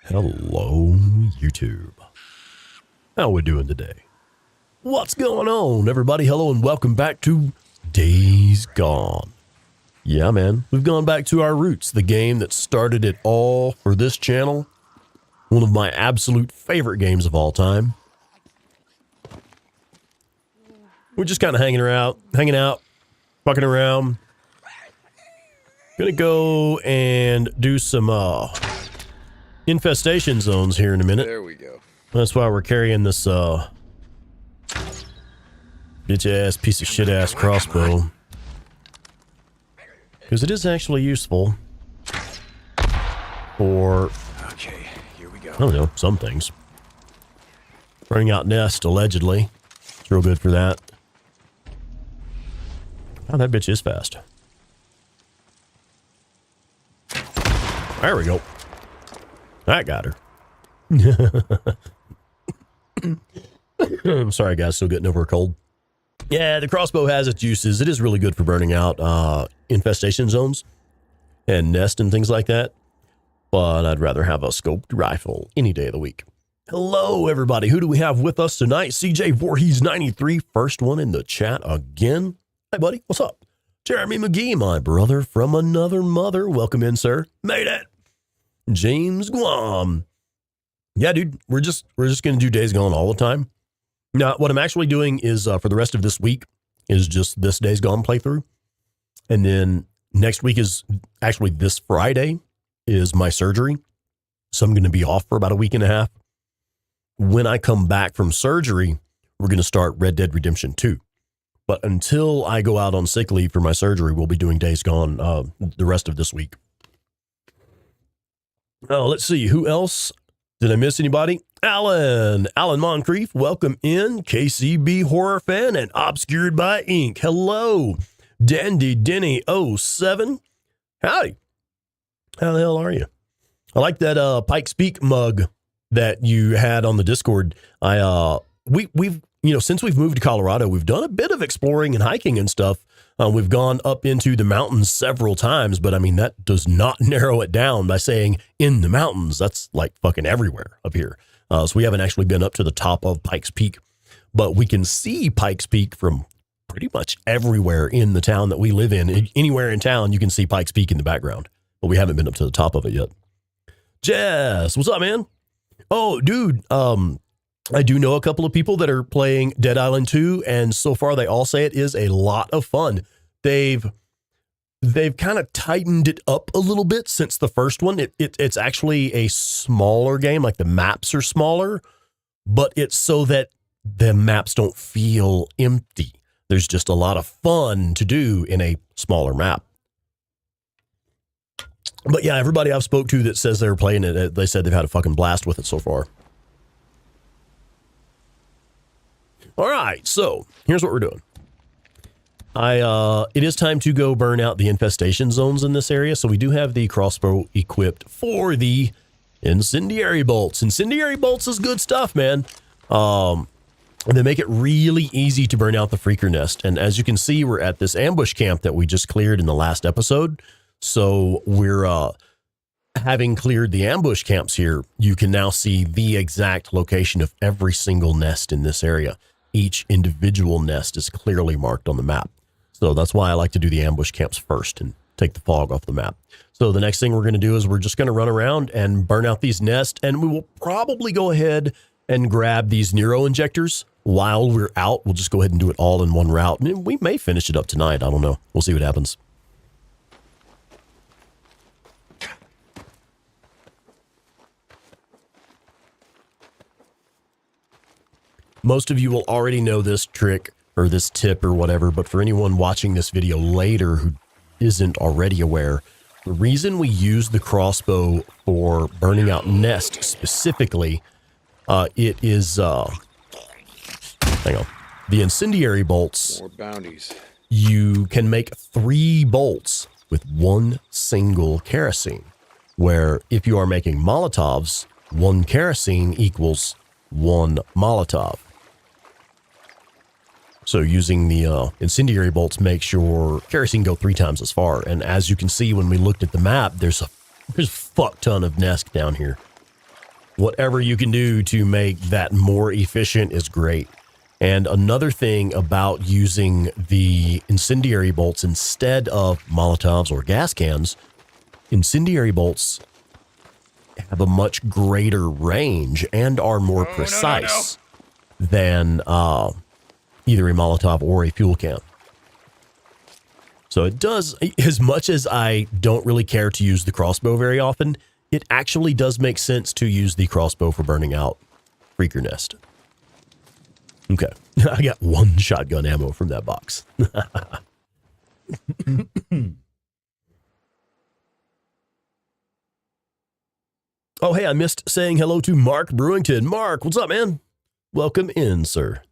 Hello, YouTube. How we doing today? What's going on, everybody? Hello and welcome back to Days Gone. Yeah, man, we've gone back to our roots, the game that started it all for this channel. One of my absolute favorite games of all time. We're just kind of hanging out, fucking around. Gonna go and do some infestation zones here in a minute. There we go. That's why we're carrying this bitch ass piece of shit ass crossbow, because it is actually useful for, Okay, here we go. I don't know, some things. Running out nest allegedly. It's real good for that. Oh, that bitch is fast. There we go. I got her. I'm sorry, guys. Still getting over a cold. Yeah, the crossbow has its uses. It is really good for burning out infestation zones and nest and things like that. But I'd rather have a scoped rifle any day of the week. Hello, everybody. Who do we have with us tonight? CJ Voorhees 93, first one in the chat again. Hey, buddy. What's up? Jeremy McGee, my brother from another mother. Welcome in, sir. Made it. James Guam. Yeah, dude, we're just going to do Days Gone all the time. Now, what I'm actually doing is for the rest of this week is just this Days Gone playthrough. And then next week is actually this Friday is my surgery. So I'm going to be off for about a week and a half. When I come back from surgery, we're going to start Red Dead Redemption 2. But until I go out on sick leave for my surgery, we'll be doing Days Gone the rest of this week. Oh, let's see. Who else? Did I miss anybody? Alan Moncrief, welcome in. KCB horror fan and obscured by ink. Hello. Dandy Denny 07. Howdy. How the hell are you? I like that Pikes Peak mug that you had on the Discord. We've since we've moved to Colorado, we've done a bit of exploring and hiking and stuff. We've gone up into the mountains several times, but I mean, that does not narrow it down by saying in the mountains. That's like fucking everywhere up here. So we haven't actually been up to the top of Pikes Peak, but we can see Pikes Peak from pretty much everywhere in the town that we live in. Anywhere in town, you can see Pikes Peak in the background, but we haven't been up to the top of it yet. Jess, what's up, man? Oh, dude, I do know a couple of people that are playing Dead Island 2, and so far they all say it is a lot of fun. They've kind of tightened it up a little bit since the first one. It's actually a smaller game, like the maps are smaller, but it's so that the maps don't feel empty. There's just a lot of fun to do in a smaller map. But yeah, everybody I've spoke to that says they're playing it, they said they've had a fucking blast with it so far. All right, so here's what we're doing. It is time to go burn out the infestation zones in this area. So we do have the crossbow equipped for the incendiary bolts. Incendiary bolts is good stuff, man. They make it really easy to burn out the freaker nest. And as you can see, we're at this ambush camp that we just cleared in the last episode. So we're having cleared the ambush camps here. You can now see the exact location of every single nest in this area. Each individual nest is clearly marked on the map. So that's why I like to do the ambush camps first and take the fog off the map. So the next thing we're going to do is we're just going to run around and burn out these nests. And we will probably go ahead and grab these Nero injectors while we're out. We'll just go ahead and do it all in one route. And we may finish it up tonight. I don't know. We'll see what happens. most of you will already know this trick or this tip or whatever, but for anyone watching this video later who isn't already aware, the reason we use the crossbow for burning out nests specifically, it is, hang on, the incendiary bolts. More bounties. You can make 3 bolts with 1 single kerosene, where if you are making Molotovs, 1 kerosene equals 1 Molotov. So using the incendiary bolts makes your kerosene go 3 times as far. And as you can see when we looked at the map, there's a fuck ton of nests down here. Whatever you can do to make that more efficient is great. And another thing about using the incendiary bolts instead of Molotovs or gas cans, incendiary bolts have a much greater range and are more precise than either a Molotov or a fuel can. So it does, as much as I don't really care to use the crossbow very often, it actually does make sense to use the crossbow for burning out Freaker Nest. Okay, I got 1 shotgun ammo from that box. Oh, hey, I missed saying hello to Mark Brewington. Mark, what's up, man? Welcome in, sir.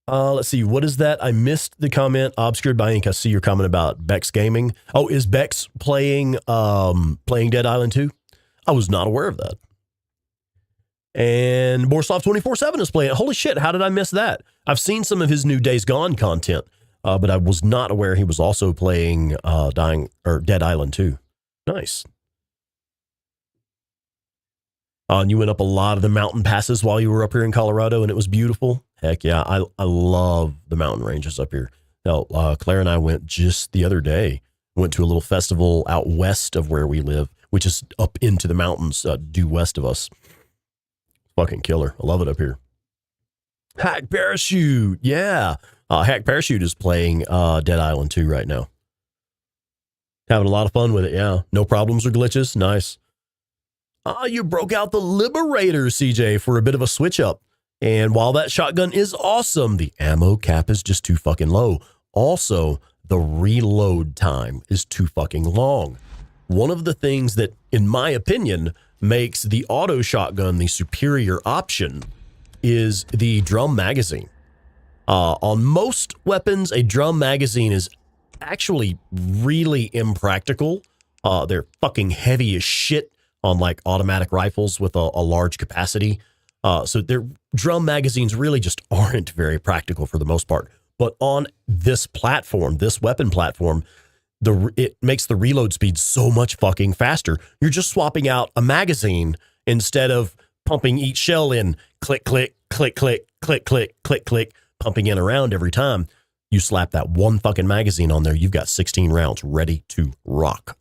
Let's see, what is that? I missed the comment. Obscured by Ink. I see your comment about Bex Gaming. Oh, is Bex playing Dead Island 2? I was not aware of that. And Borslov 24/7 is playing. Holy shit, how did I miss that? I've seen some of his new Days Gone content, but I was not aware he was also playing Dead Island 2. Nice. And you went up a lot of the mountain passes while you were up here in Colorado, and it was beautiful. Heck yeah, I love the mountain ranges up here. Now, Claire and I went just the other day. Went to a little festival out west of where we live, which is up into the mountains due west of us. Fucking killer. I love it up here. Hack Parachute. Yeah. Hack Parachute is playing Dead Island 2 right now. Having a lot of fun with it, yeah. No problems or glitches. Nice. You broke out the Liberator, CJ, for a bit of a switch up. And while that shotgun is awesome, the ammo cap is just too fucking low. Also, the reload time is too fucking long. One of the things that, in my opinion, makes the auto shotgun the superior option is the drum magazine. On most weapons, a drum magazine is actually really impractical. They're fucking heavy as shit on like automatic rifles with a large capacity. So their drum magazines really just aren't very practical for the most part. But on this platform, this weapon platform, it makes the reload speed so much fucking faster. You're just swapping out a magazine instead of pumping each shell in. Click, click, click, click, click, click, click, click, pumping in around every time. You slap that one fucking magazine on there, you've got 16 rounds ready to rock.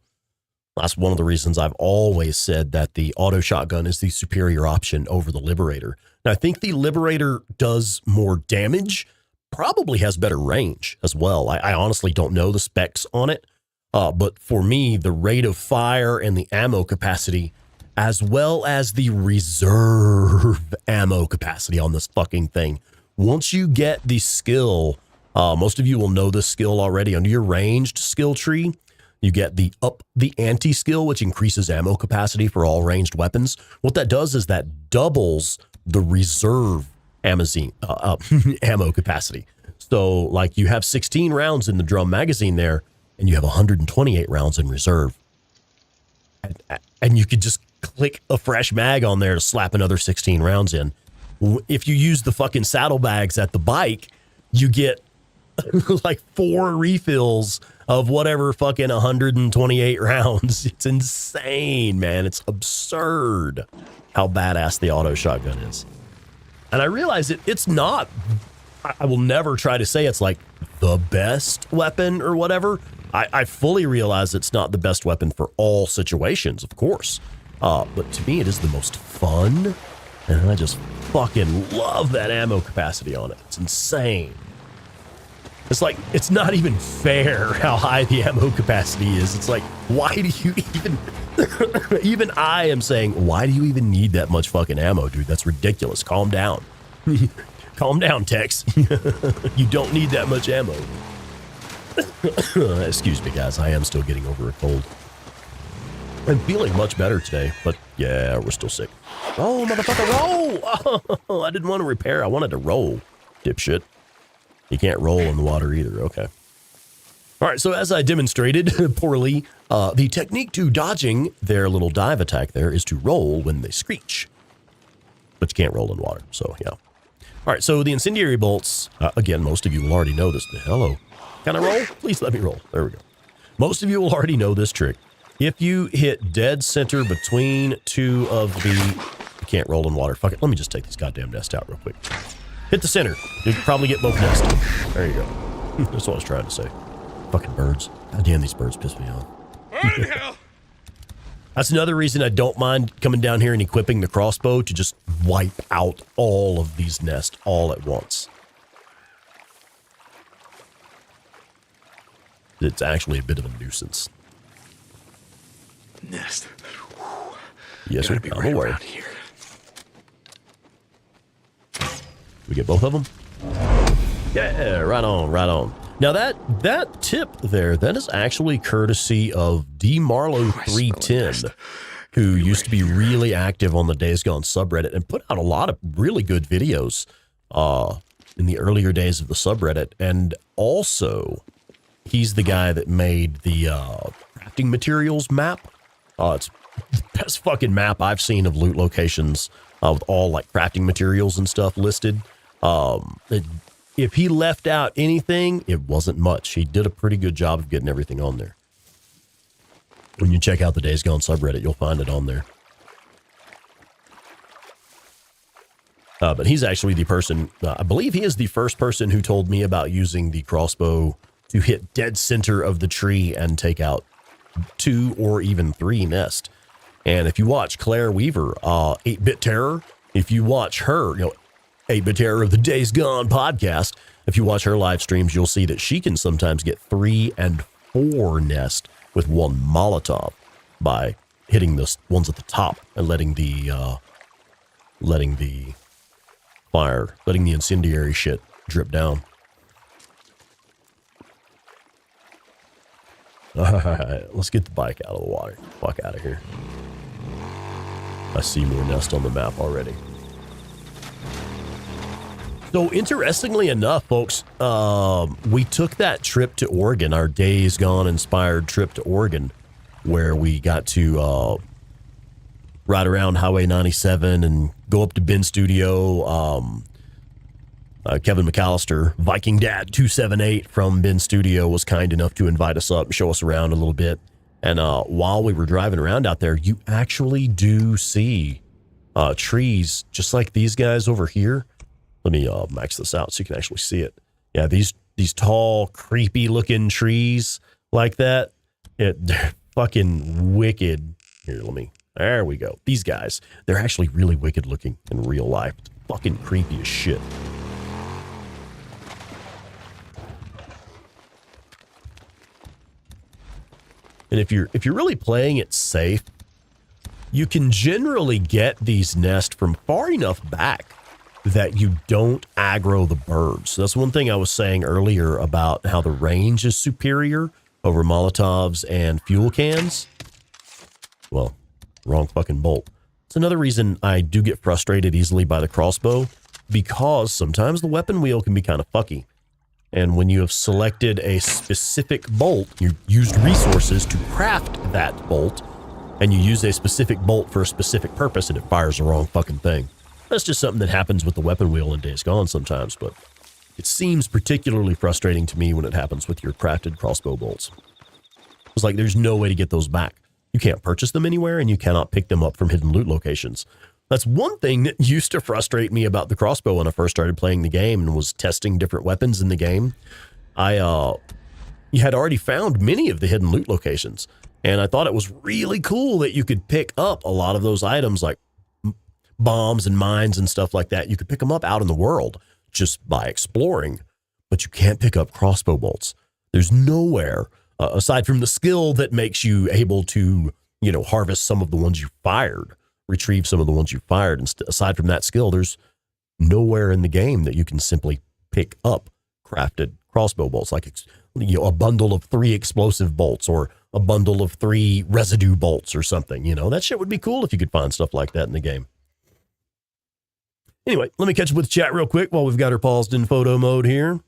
That's one of the reasons I've always said that the auto shotgun is the superior option over the Liberator. Now, I think the Liberator does more damage, probably has better range as well. I honestly don't know the specs on it, but for me, the rate of fire and the ammo capacity, as well as the reserve ammo capacity on this fucking thing, once you get the skill, most of you will know this skill already under your ranged skill tree. You get the up the ante skill, which increases ammo capacity for all ranged weapons. What that does is that doubles the reserve ammo capacity. So like you have 16 rounds in the drum magazine there, and you have 128 rounds in reserve. And you could just click a fresh mag on there to slap another 16 rounds in. If you use the fucking saddlebags at the bike, you get like 4 refills of whatever fucking 128 rounds. It's insane, man. It's absurd how badass the auto shotgun is. And I realize it's not, I will never try to say it's like the best weapon or whatever. I fully realize it's not the best weapon for all situations, of course. But to me, it is the most fun. And I just fucking love that ammo capacity on it. It's insane. It's like, it's not even fair how high the ammo capacity is. It's like, why do you even, even I am saying, why do you even need that much fucking ammo, dude? That's ridiculous. Calm down. Calm down, Tex. You don't need that much ammo. Excuse me, guys. I am still getting over a cold. I'm feeling much better today, but yeah, we're still sick. Oh, motherfucker, roll! Oh, I didn't want to repair. I wanted to roll, dipshit. You can't roll in the water either. Okay. All right, so as I demonstrated poorly, the technique to dodging their little dive attack there is to roll when they screech. But you can't roll in water, so yeah. All right, so the incendiary bolts, again, most of you will already know this. Hello. Can I roll? Please let me roll. There we go. Most of you will already know this trick. If you hit dead center between two of the... You can't roll in water. Fuck it. Let me just take this goddamn nest out real quick. Hit the center. You can probably get both nests. There you go. That's what I was trying to say. Fucking birds. God damn, these birds piss me off. That's another reason I don't mind coming down here and equipping the crossbow to just wipe out all of these nests all at once. It's actually a bit of a nuisance. Nest. Yes, sir. I'm right aware. Around here. We get both of them? Yeah, right on, right on. Now that tip there, that is actually courtesy of D Marlow 310, who used to be really active on the Days Gone subreddit and put out a lot of really good videos in the earlier days of the subreddit. And also, he's the guy that made the crafting materials map. It's the best fucking map I've seen of loot locations with all like crafting materials and stuff listed. If he left out anything, it wasn't much. He did a pretty good job of getting everything on there. When you check out the Days Gone subreddit, you'll find it on there. But he's actually the person, I believe he is the first person who told me about using the crossbow to hit dead center of the tree and take out 2 or even 3 nests. And if you watch Claire Weaver, 8-Bit Terror, if you watch her, 8-Bit Terror of the Days Gone podcast, if you watch her live streams, you'll see that she can sometimes get 3 and 4 nests with one Molotov by hitting the ones at the top and letting the incendiary shit drip down. All right, let's get the bike out of the water. Fuck out of here. I see more nests on the map already. So interestingly enough, folks, we took that trip to Oregon, our Days Gone inspired trip to Oregon, where we got to ride around Highway 97 and go up to Ben Studio. Kevin McAllister, Viking Dad 278 from Ben Studio, was kind enough to invite us up and show us around a little bit. And while we were driving around out there, you actually do see trees just like these guys over here. Let me max this out so you can actually see it. Yeah, these tall, creepy looking trees like that, they're fucking wicked. Here, there we go. These guys, they're actually really wicked looking in real life. It's fucking creepy as shit. And if you're really playing it safe, you can generally get these nests from far enough back that you don't aggro the birds. So that's one thing I was saying earlier about how the range is superior over Molotovs and fuel cans. Well, wrong fucking bolt. It's another reason I do get frustrated easily by the crossbow, because sometimes the weapon wheel can be kind of fucky. And when you have selected a specific bolt, you used resources to craft that bolt, and you use a specific bolt for a specific purpose, and it fires the wrong fucking thing. That's just something that happens with the weapon wheel in Days Gone sometimes, but it seems particularly frustrating to me when it happens with your crafted crossbow bolts. It's like there's no way to get those back. You can't purchase them anywhere, and you cannot pick them up from hidden loot locations. That's one thing that used to frustrate me about the crossbow when I first started playing the game and was testing different weapons in the game. You had already found many of the hidden loot locations, and I thought it was really cool that you could pick up a lot of those items like bombs and mines and stuff like that. You could pick them up out in the world just by exploring. but you can't pick up crossbow bolts. There's nowhere, aside from the skill that makes you able to, harvest some of the ones you fired, retrieve some of the ones you fired. And aside from that skill, there's nowhere in the game that you can simply pick up crafted crossbow bolts, like a bundle of 3 explosive bolts or a bundle of 3 residue bolts or something. That shit would be cool if you could find stuff like that in the game. Anyway, let me catch up with the chat real quick while we've got her paused in photo mode here.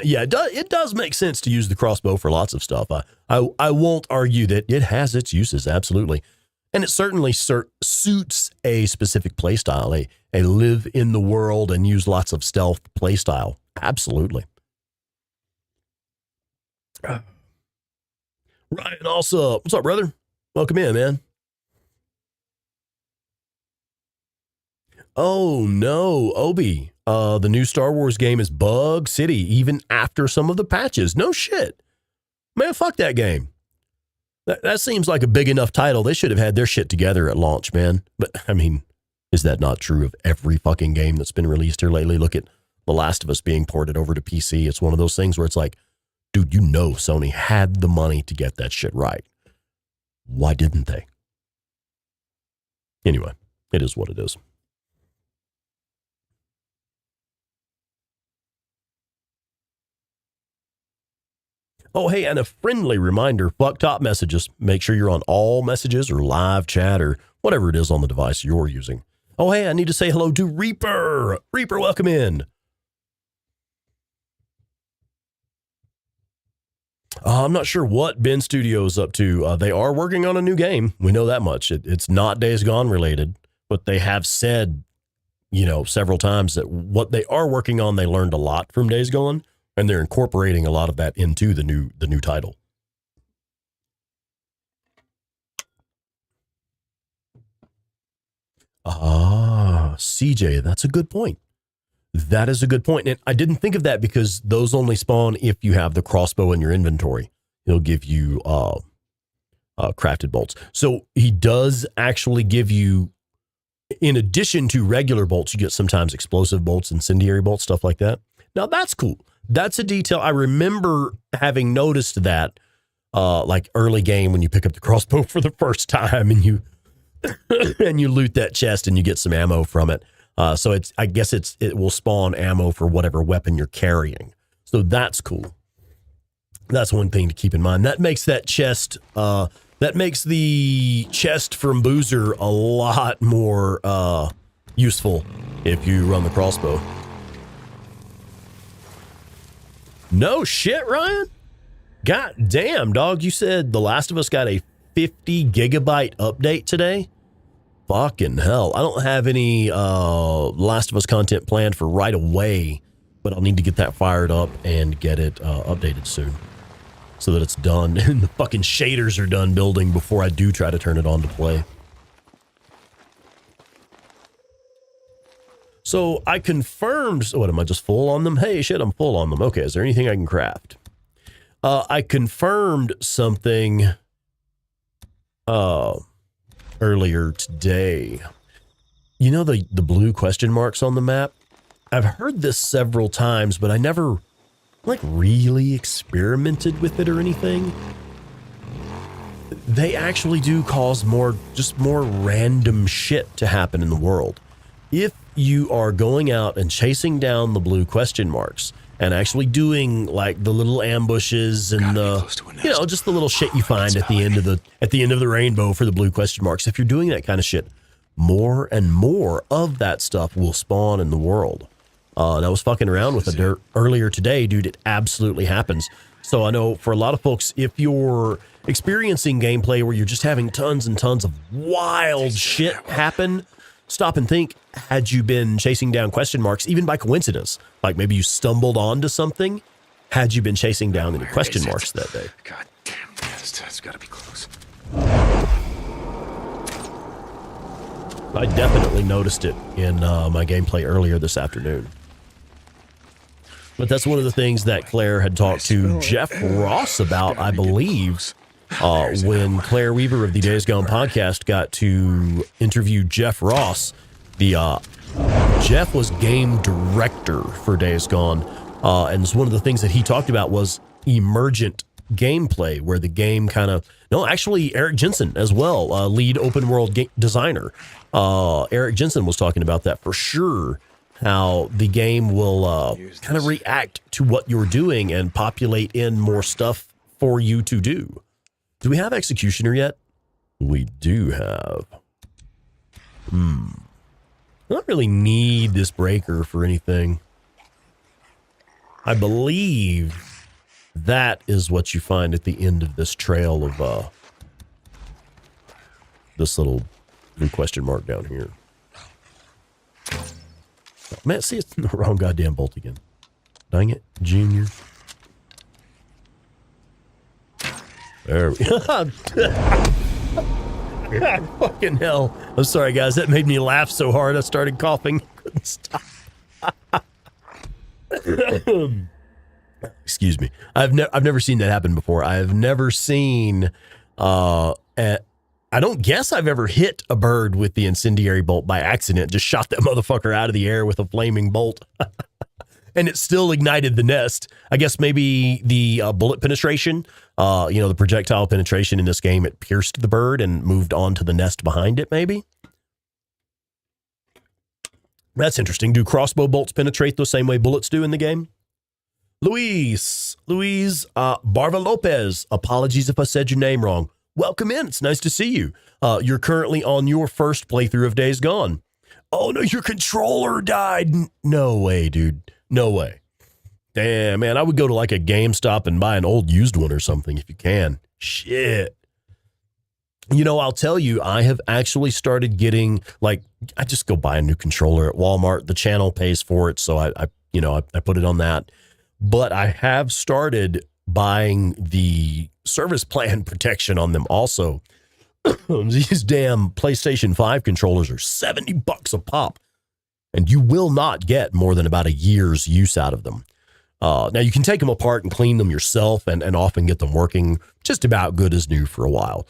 Yeah, it does make sense to use the crossbow for lots of stuff. I won't argue that it has its uses, absolutely. And it certainly suits a specific playstyle, a live in the world and use lots of stealth playstyle. Absolutely. Ryan, also, what's up, brother? Welcome in, man. Oh, no, Obi. The new Star Wars game is Bug City, even after some of the patches. No shit. Man, fuck that game. That seems like a big enough title. They should have had their shit together at launch, man. But, I mean, is that not true of every fucking game that's been released here lately? Look at The Last of Us being ported over to PC. It's one of those things where it's like, dude, Sony had the money to get that shit right. Why didn't they? Anyway, it is what it is. Oh, hey, and a friendly reminder, fuck top messages. Make sure you're on all messages or live chat or whatever it is on the device you're using. Oh, hey, I need to say hello to Reaper. Reaper, welcome in. I'm not sure what Ben Studio is up to. They are working on a new game. We know that much. It's not Days Gone related, but they have said, several times that what they are working on, they learned a lot from Days Gone. And they're incorporating a lot of that into the new title. CJ, that's a good point. That is a good point. And I didn't think of that because those only spawn if you have the crossbow in your inventory. It'll give you crafted bolts. So he does actually give you, in addition to regular bolts, you get sometimes explosive bolts, incendiary bolts, stuff like that. Now that's cool. That's a detail. I remember having noticed that, like early game when you pick up the crossbow for the first time and you loot that chest and you get some ammo from it. So I guess it will spawn ammo for whatever weapon you're carrying. So that's cool. That's one thing to keep in mind. That makes that chest, that makes the chest from Boozer a lot more useful if you run the crossbow. No shit, Ryan? God damn, dog. You said The Last of Us got a 50 gigabyte update today? Fucking hell. I don't have any Last of Us content planned for right away, but I'll need to get that fired up and get it updated soon so that it's done and the fucking shaders are done building before I do try to turn it on to play. So I confirmed, what am I, just full on them? Hey, shit, I'm full on them. Okay, is there anything I can craft? I confirmed something earlier today. You know the blue question marks on the map? I've heard this several times, but I never, really experimented with it or anything. They actually do cause more random shit to happen in the world. If you are going out and chasing down the blue question marks and actually doing like the little ambushes and just the little shit you find at the end of the rainbow for the blue question marks, if you're doing that kind of shit, more and more of that stuff will spawn in the world. And I was fucking around with it earlier today, dude. It absolutely happens. So I know for a lot of folks, if you're experiencing gameplay where you're just having tons and tons of wild shit happen, stop and think, had you been chasing down question marks, even by coincidence, like maybe you stumbled onto something, had you been chasing down any question marks that day? God damn, that's gotta be close. I definitely noticed it in my gameplay earlier this afternoon. But that's one of the things that Claire had talked to Jeff Ross about, I believe, when Claire Weaver of the Days Gone podcast got to interview Jeff Ross, the Jeff was game director for Days Gone, and one of the things that he talked about was emergent gameplay, where the game kind of, no, actually Eric Jensen as well, lead open world designer. Eric Jensen was talking about that for sure, how the game will kind of react to what you're doing and populate in more stuff for you to do. Do we have Executioner yet? We do have. I don't really need this breaker for anything. I believe that is what you find at the end of this trail of this little question mark down here. Oh, man, see, it's the wrong goddamn bolt again. Dang it, Junior. There we go. Fucking hell. I'm sorry, guys. That made me laugh so hard I started coughing. Couldn't stop. Excuse me. I've never seen that happen before. I have never seen I don't guess I've ever hit a bird with the incendiary bolt by accident. Just shot that motherfucker out of the air with a flaming bolt. And it still ignited the nest. I guess maybe the bullet penetration, the projectile penetration in this game, it pierced the bird and moved on to the nest behind it, maybe. That's interesting. Do crossbow bolts penetrate the same way bullets do in the game? Luis Barva Lopez. Apologies if I said your name wrong. Welcome in. It's nice to see you. You're currently on your first playthrough of Days Gone. Oh, no, your controller died. No way, dude. No way. Damn, man, I would go to like a GameStop and buy an old used one or something if you can. Shit. I'll tell you, I have actually started getting, like, I just go buy a new controller at Walmart. The channel pays for it, so I put it on that. But I have started buying the service plan protection on them also. These damn PlayStation 5 controllers are $70 a pop, and you will not get more than about a year's use out of them. Now, you can take them apart and clean them yourself and often get them working just about good as new for a while.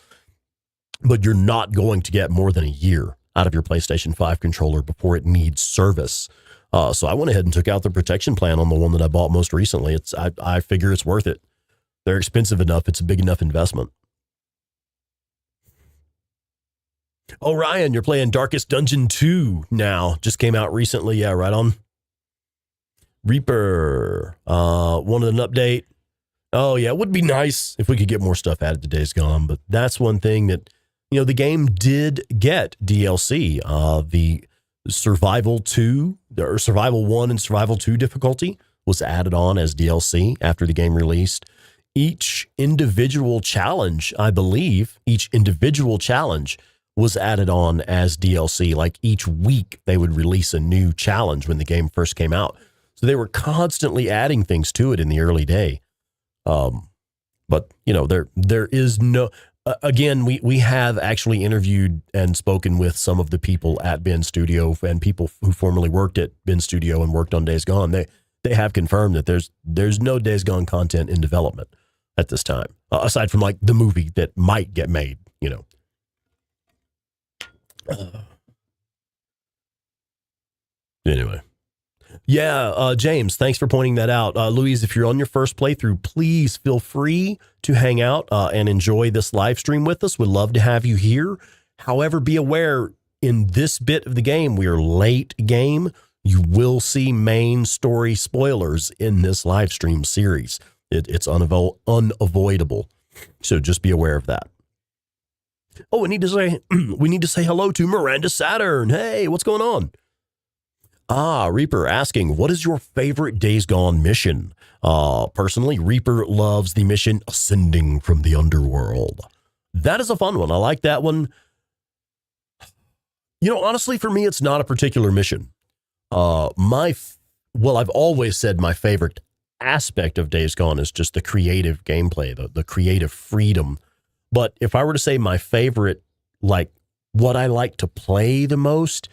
But you're not going to get more than a year out of your PlayStation 5 controller before it needs service. So I went ahead and took out the protection plan on the one that I bought most recently. I figure it's worth it. They're expensive enough. It's a big enough investment. Oh, Ryan, you're playing Darkest Dungeon 2 now. Just came out recently. Yeah, right on. Reaper wanted an update. Oh, yeah, it would be nice if we could get more stuff added to Days Gone, but that's one thing that, the game did get DLC. The Survival 2, or Survival 1 and Survival 2 difficulty was added on as DLC after the game released. Each individual challenge, I believe, was added on as DLC. Like each week they would release a new challenge when the game first came out. So they were constantly adding things to it in the early day. But there is no, again, we have actually interviewed and spoken with some of the people at Ben Studio and people who formerly worked at Ben Studio and worked on Days Gone. They have confirmed that there's no Days Gone content in development at this time, aside from like the movie that might get made, Anyway. Yeah, James, thanks for pointing that out. Louise, if you're on your first playthrough, please feel free to hang out and enjoy this live stream with us. We'd love to have you here. However, be aware, in this bit of the game, we are late game. You will see main story spoilers in this live stream series. It's unavoidable. So just be aware of that. Oh, we need to say hello to Miranda Saturn. Hey, what's going on? Reaper asking, what is your favorite Days Gone mission? Personally, Reaper loves the mission Ascending from the Underworld. That is a fun one. I like that one. Honestly, for me, it's not a particular mission. I've always said my favorite aspect of Days Gone is just the creative gameplay, the creative freedom. But if I were to say my favorite, like what I like to play the most,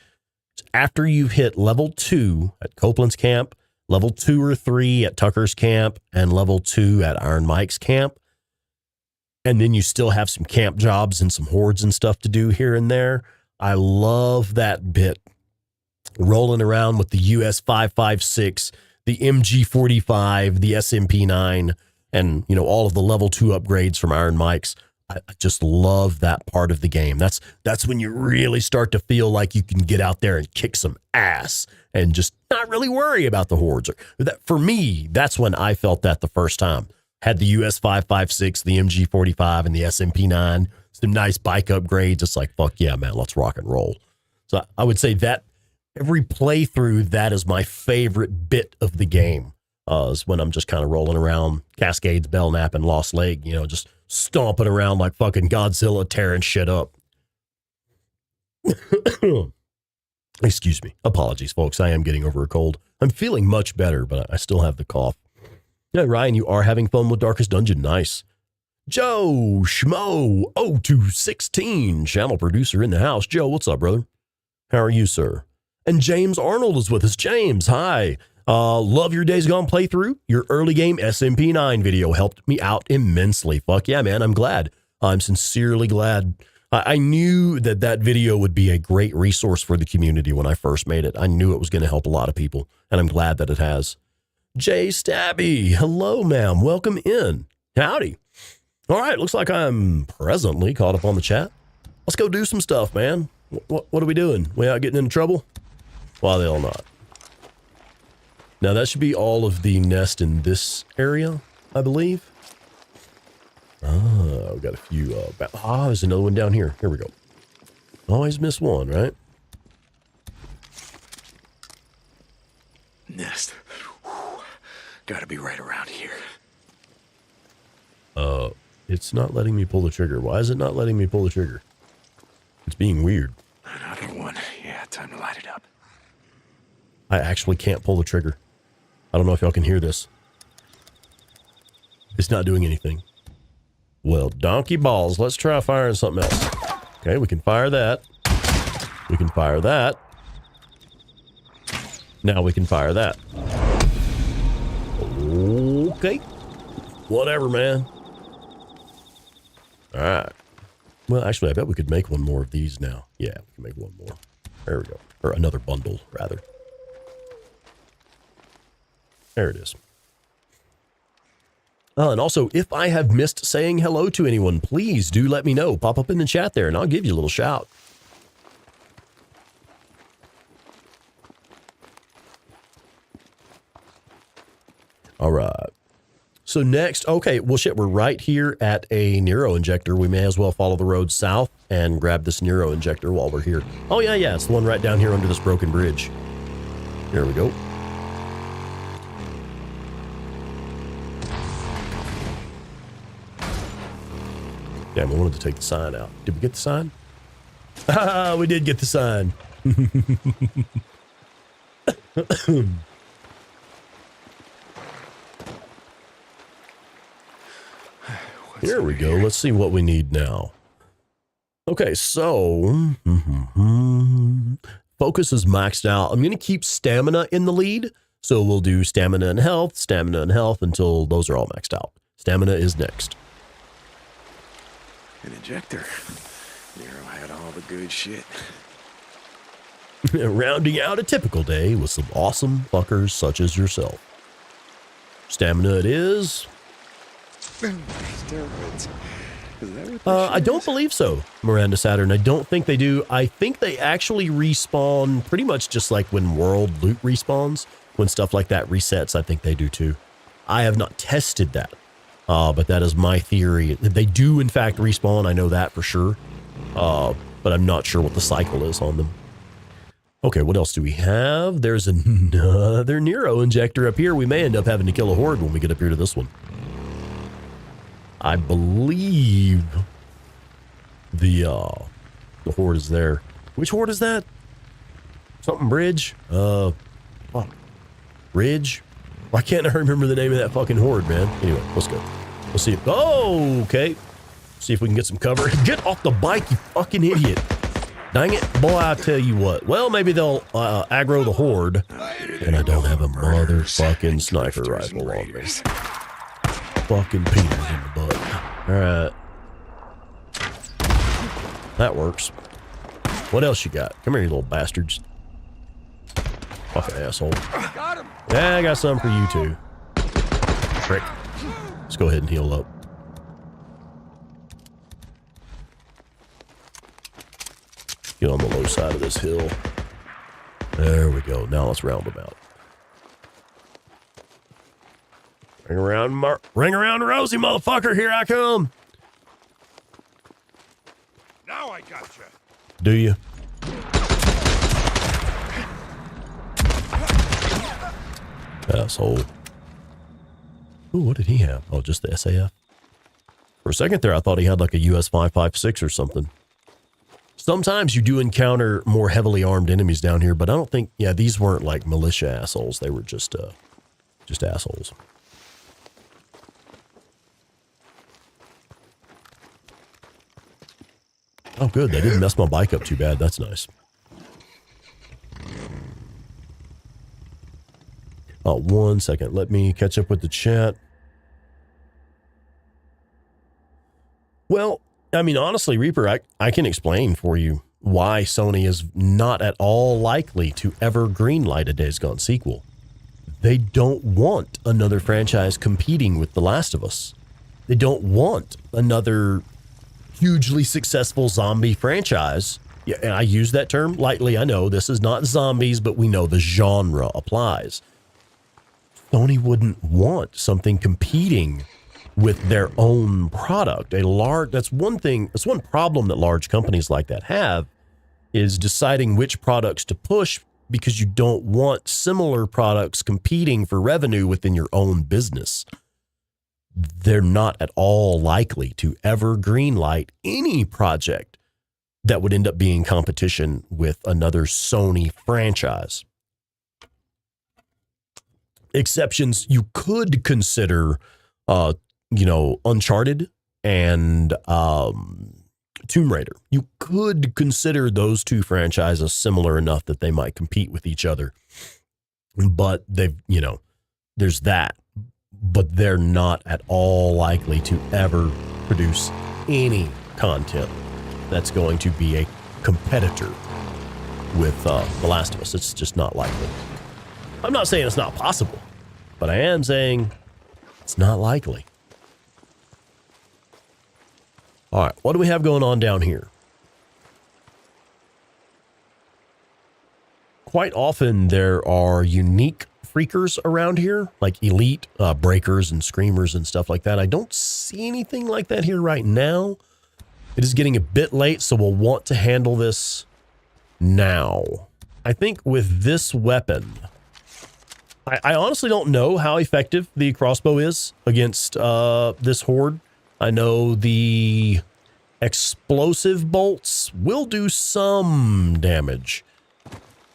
after you've hit level 2 at Copeland's camp, level 2 or 3 at Tucker's camp, and level 2 at Iron Mike's camp, and then you still have some camp jobs and some hordes and stuff to do here and there, I love that bit rolling around with the US 5.56, the MG45, the SMP9, and all of the level 2 upgrades from Iron Mike's. I just love that part of the game. That's when you really start to feel like you can get out there and kick some ass and just not really worry about the hordes. For me, that's when I felt that the first time. Had the US 5.56, the MG45, and the SMP9, some nice bike upgrades. It's like, fuck yeah, man, let's rock and roll. So I would say that every playthrough, that is my favorite bit of the game. Is when I'm just kind of rolling around Cascades, Belknap, and Lost Lake, just stomping around like fucking Godzilla, tearing shit up. Excuse me. Apologies, folks. I am getting over a cold. I'm feeling much better, but I still have the cough. Yeah, Ryan, you are having fun with Darkest Dungeon. Nice. Joe Schmo 0216, channel producer in the house. Joe, what's up, brother? How are you, sir? And James Arnold is with us. James, hi. Love your Days Gone playthrough. Your early game SMP9 video helped me out immensely. Fuck yeah, man. I'm glad. I'm sincerely glad. I knew that video would be a great resource for the community when I first made it. I knew it was going to help a lot of people, and I'm glad that it has. Jay Stabby, hello, ma'am. Welcome in. Howdy. All right, looks like I'm presently caught up on the chat. Let's go do some stuff, man. What are we doing? We out getting into trouble? Why the hell not? Now, that should be all of the nest in this area, I believe. Ah, we got a few. There's another one down here. Here we go. Always miss one, right? Nest. Gotta be right around here. It's not letting me pull the trigger. Why is it not letting me pull the trigger? It's being weird. Another one. Yeah, time to light it up. I actually can't pull the trigger. I don't know if y'all can hear this. It's not doing anything. Well, donkey balls. Let's try firing something else. Okay, we can fire that. We can fire that. Now we can fire that. Okay. Whatever, man. All right. Well, actually, I bet we could make one more of these now. Yeah, we can make one more. There we go. Or another bundle, rather. There it is. And also, if I have missed saying hello to anyone, please do let me know. Pop up in the chat there, and I'll give you a little shout. All right. So next, okay, well, shit, we're right here at a Nero injector. We may as well follow the road south and grab this Nero injector while we're here. Oh, yeah, it's the one right down here under this broken bridge. There we go. Damn, I wanted to take the sign out. Did we get the sign? Ah, we did get the sign. Here we go. Let's see what we need now. Okay, so focus is maxed out. I'm going to keep stamina in the lead. So we'll do stamina and health until those are all maxed out. Stamina is next. An injector. Nero had all the good shit. Rounding out a typical day with some awesome fuckers such as yourself. Stamina it is. Steroids. I don't believe so, Miranda Saturn. I don't think they do. I think they actually respawn pretty much just like when world loot respawns. When stuff like that resets, I think they do too. I have not tested that. But that is my theory. They do, in fact, respawn. I know that for sure. But I'm not sure what the cycle is on them. Okay, what else do we have? There's another Nero injector up here. We may end up having to kill a horde when we get up here to this one. I believe the horde is there. Which horde is that? Something bridge? Fuck. Ridge? Why can't I remember the name of that fucking horde, man? Anyway, let's go. Let's see. Oh, okay. See if we can get some cover. Get off the bike, you fucking idiot. Dang it. Boy, I tell you what. Well, maybe they'll aggro the horde. And I don't have a motherfucking sniper rifle on me. Fucking Peters in the butt. Alright. That works. What else you got? Come here, you little bastards. Fucking asshole. Got him. Yeah, I got some for you too. Frick. Let's go ahead and heal up. Get on the low side of this hill. There we go. Now let's round them out. Ring around Rosie, motherfucker. Here I come. Now I gotcha. Do you? Asshole. Ooh, what did he have? Oh, just the SAF. For a second there, I thought he had like a US 5.56 or something. Sometimes you do encounter more heavily armed enemies down here, but I don't think, yeah, these weren't like militia assholes. They were just assholes. Oh, good. They didn't mess my bike up too bad. That's nice. Oh, 1 second. Let me catch up with the chat. Well, I mean, honestly, Reaper, I can explain for you why Sony is not at all likely to ever greenlight a Days Gone sequel. They don't want another franchise competing with The Last of Us. They don't want another hugely successful zombie franchise. Yeah, and I use that term lightly. I know this is not zombies, but we know the genre applies. Sony wouldn't want something competing with their own product. That's one problem that large companies like that have, is deciding which products to push, because you don't want similar products competing for revenue within your own business. They're not at all likely to ever greenlight any project that would end up being competition with another Sony franchise. Exceptions you could consider, Uncharted and Tomb Raider. You could consider those two franchises similar enough that they might compete with each other. But there's that. But they're not at all likely to ever produce any content that's going to be a competitor with The Last of Us. It's just not likely. I'm not saying it's not possible, but I am saying it's not likely. All right, what do we have going on down here? Quite often there are unique freakers around here, like elite breakers and screamers and stuff like that. I don't see anything like that here right now. It is getting a bit late, so we'll want to handle this now. I think with this weapon, I honestly don't know how effective the crossbow is against this horde. I know the explosive bolts will do some damage,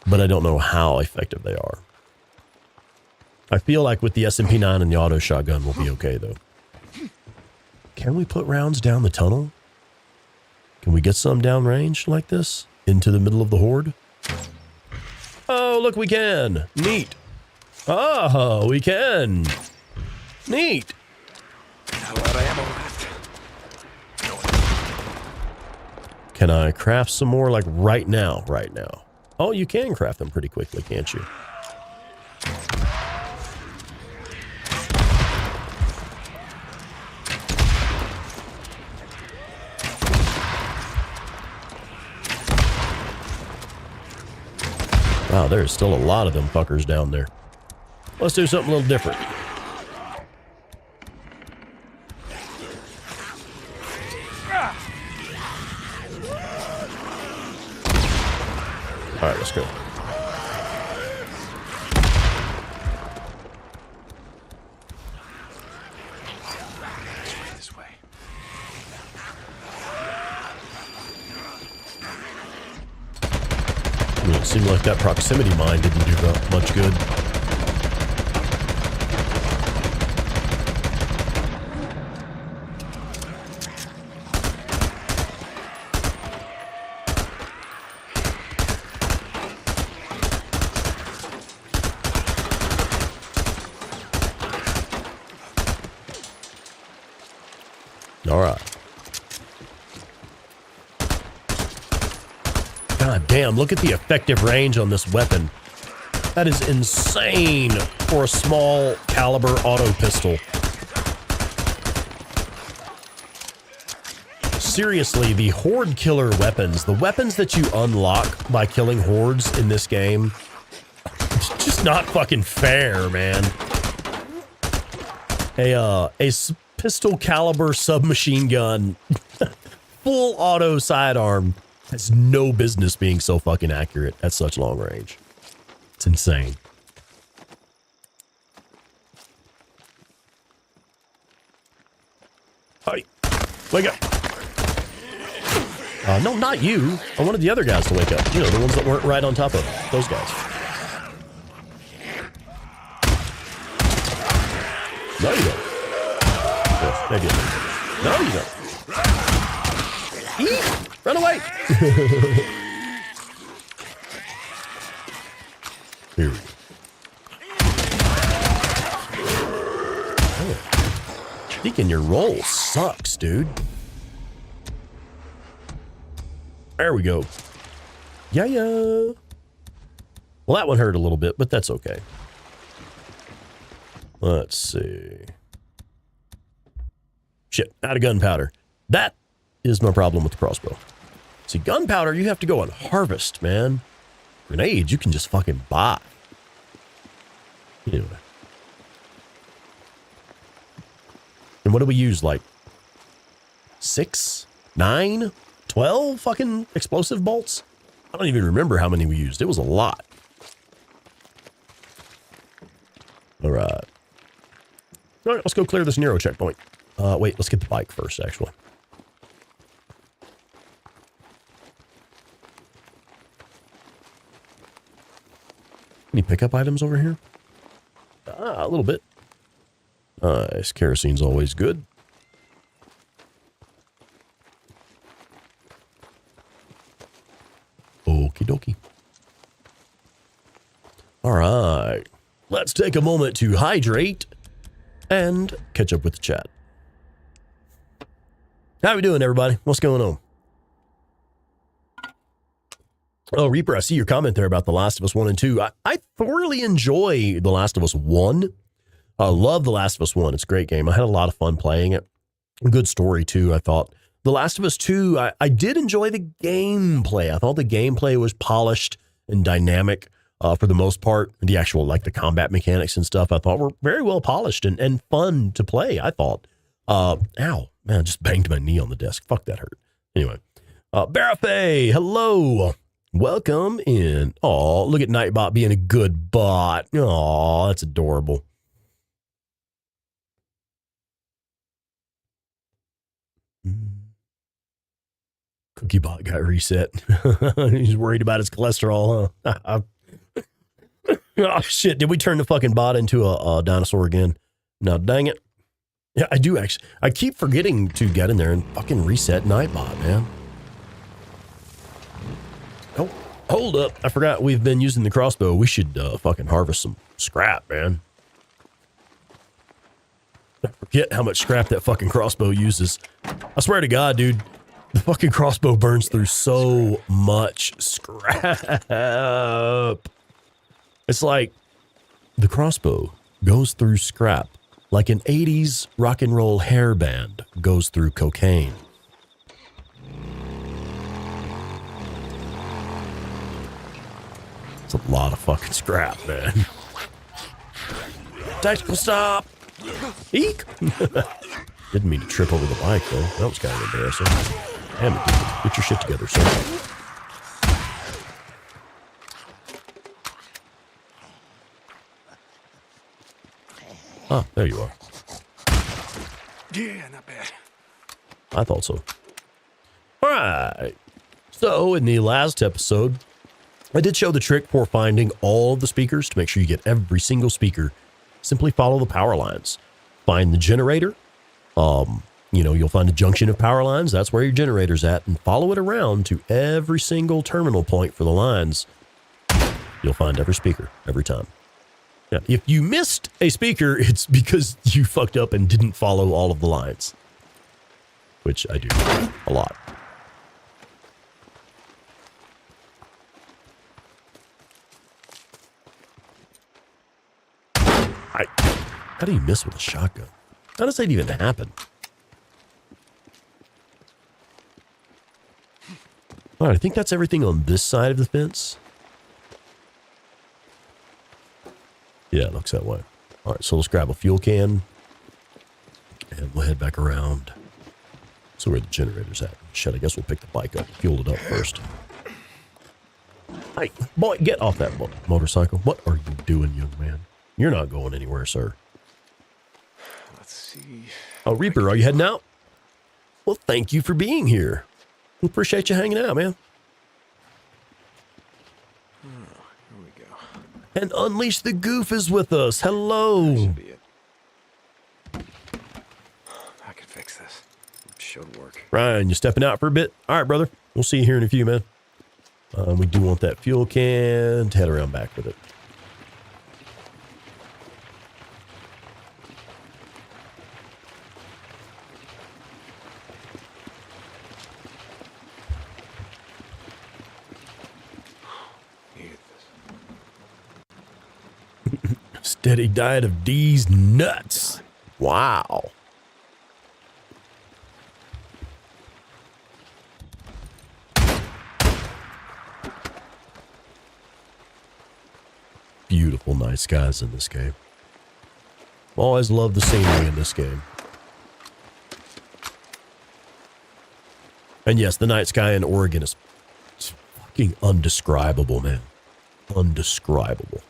but I don't know how effective they are. I feel like with the SMP-9 and the auto shotgun we'll be okay, though. Can we put rounds down the tunnel? Can we get some downrange like this? Into the middle of the horde? Oh, look, we can. Neat. Oh, we can. Neat. A lot of ammo left. Can I craft some more like right now? Right now. Oh, you can craft them pretty quickly, can't you? Wow, there's still a lot of them fuckers down there. Let's do something a little different. All right, let's go. This way. It seemed like that proximity mine didn't do much good. All right. God damn, look at the effective range on this weapon. That is insane for a small caliber auto pistol. Seriously, the Horde killer weapons, the weapons that you unlock by killing Hordes in this game, it's just not fucking fair, man. A pistol caliber submachine gun, full auto sidearm, has no business being so fucking accurate at such long range. It's insane. Hi, wake up. No, not you. I wanted the other guys to wake up. You know, the ones that weren't right on top of those guys. No, you don't. Yes, maybe. No, you don't. Eek! Run away! Here we go. Oh. Deacon, your roll sucks, dude. There we go. Yeah. Well, that one hurt a little bit, but that's okay. Let's see. Shit, out of gunpowder. That is my problem with the crossbow. See, gunpowder, you have to go and harvest, man. Grenades, you can just fucking buy. Anyway. And what do we use? Like 6, 9, 12 fucking explosive bolts? I don't even remember how many we used. It was a lot. All right. All right, let's go clear this Nero checkpoint. Wait, let's get the bike first, actually. Any pickup items over here? A little bit. Nice. Kerosene's always good. Okie dokie. All right. Let's take a moment to hydrate and catch up with the chat. How we doing, everybody? What's going on? Oh, Reaper, I see your comment there about The Last of Us 1 and 2. I thoroughly enjoy The Last of Us 1. I love The Last of Us 1. It's a great game. I had a lot of fun playing it. Good story, too, I thought. The Last of Us 2, I did enjoy the gameplay. I thought the gameplay was polished and dynamic for the most part. The actual, like, the combat mechanics and stuff, I thought were very well polished and fun to play, I thought. Ow. Man, I just banged my knee on the desk. Fuck, that hurt. Anyway. Barafay, hello. Welcome in. Oh, look at Nightbot being a good bot. Oh, that's adorable. Cookie bot got reset. He's worried about his cholesterol, huh? Oh, shit. Did we turn the fucking bot into a dinosaur again? No, dang it. Yeah, I do actually. I keep forgetting to get in there and fucking reset Nightbot, man. Oh, hold up. I forgot we've been using the crossbow. We should fucking harvest some scrap, man. I forget how much scrap that fucking crossbow uses. I swear to God, dude. The fucking crossbow burns through so much scrap. It's like the crossbow goes through scrap like an 80s rock and roll hair band goes through cocaine. It's a lot of fucking scrap, man. Tactical stop! Eek! Didn't mean to trip over the bike, though. That was kind of embarrassing. Damn it, dude. Get your shit together, sir. Ah, there you are. Yeah, not bad. I thought so. All right. So, in the last episode, I did show the trick for finding all of the speakers to make sure you get every single speaker. Simply follow the power lines. Find the generator. You know, you'll find a junction of power lines. That's where your generator's at. And follow it around to every single terminal point for the lines. You'll find every speaker every time. Yeah, if you missed a speaker, it's because you fucked up and didn't follow all of the lines. Which I do a lot. How do you miss with a shotgun? How does that even happen? All right, I think that's everything on this side of the fence. Yeah, it looks that way. All right, so let's grab a fuel can. And we'll head back around. So where the generator's at. Shit, I guess we'll pick the bike up, fuel it up first. Hey, boy, get off that motorcycle. What are you doing, young man? You're not going anywhere, sir. Let's see. Oh, Reaper, are you heading out? Well, thank you for being here. We appreciate you hanging out, man. Oh, here we go. And Unleash the Goof is with us. Hello. Should be it. I can fix this. Should work. Ryan, you stepping out for a bit? All right, brother. We'll see you here in a few, man. We do want that fuel can to head around back with it. Needed this. Steady diet of D's nuts. Wow. Beautiful night skies in this game. Always love the scenery in this game. And yes, the night sky in Oregon is fucking undescribable, man. Undescribable.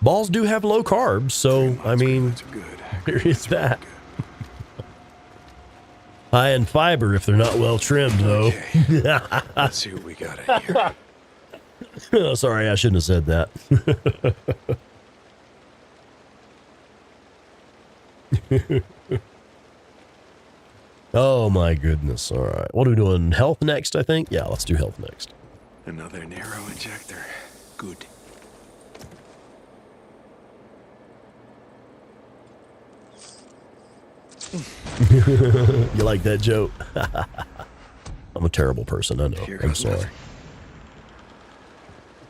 Balls do have low carbs, so, I mean, there is that. High in fiber if they're not well trimmed, though. Okay. Let's see what we got in here. Oh, sorry, I shouldn't have said that. Oh, my goodness. All right. What are we doing? Health next, I think? Yeah, let's do health next. Another Nero injector. Good. You like that joke? I'm a terrible person, I know. I'm sorry.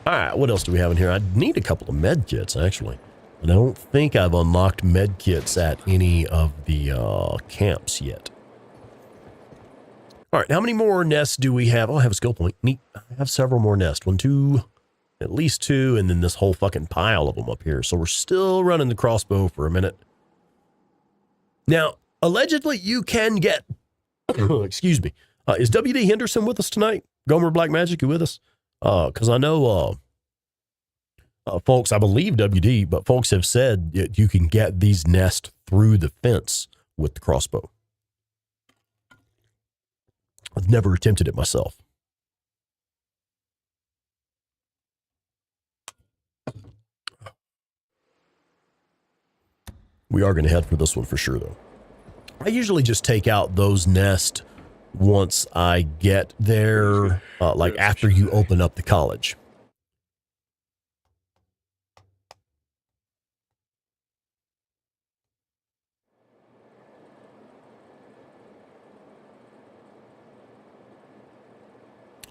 All right, what else do we have in here? I need a couple of med kits, actually. And I don't think I've unlocked med kits at any of the camps yet. All right, how many more nests do we have? Oh, I have a skill point. Neat. I have several more nests. 1, 2, at least 2, and then this whole fucking pile of them up here. So we're still running the crossbow for a minute. Now, allegedly, you can get... excuse me. Is W.D. Henderson with us tonight? Gomer Black Magic, you with us? Because I know, folks, I believe W.D., but folks have said that you can get these nests through the fence with the crossbow. I've never attempted it myself. We are going to head for this one for sure, though. I usually just take out those nests once I get there, like after you open up the college.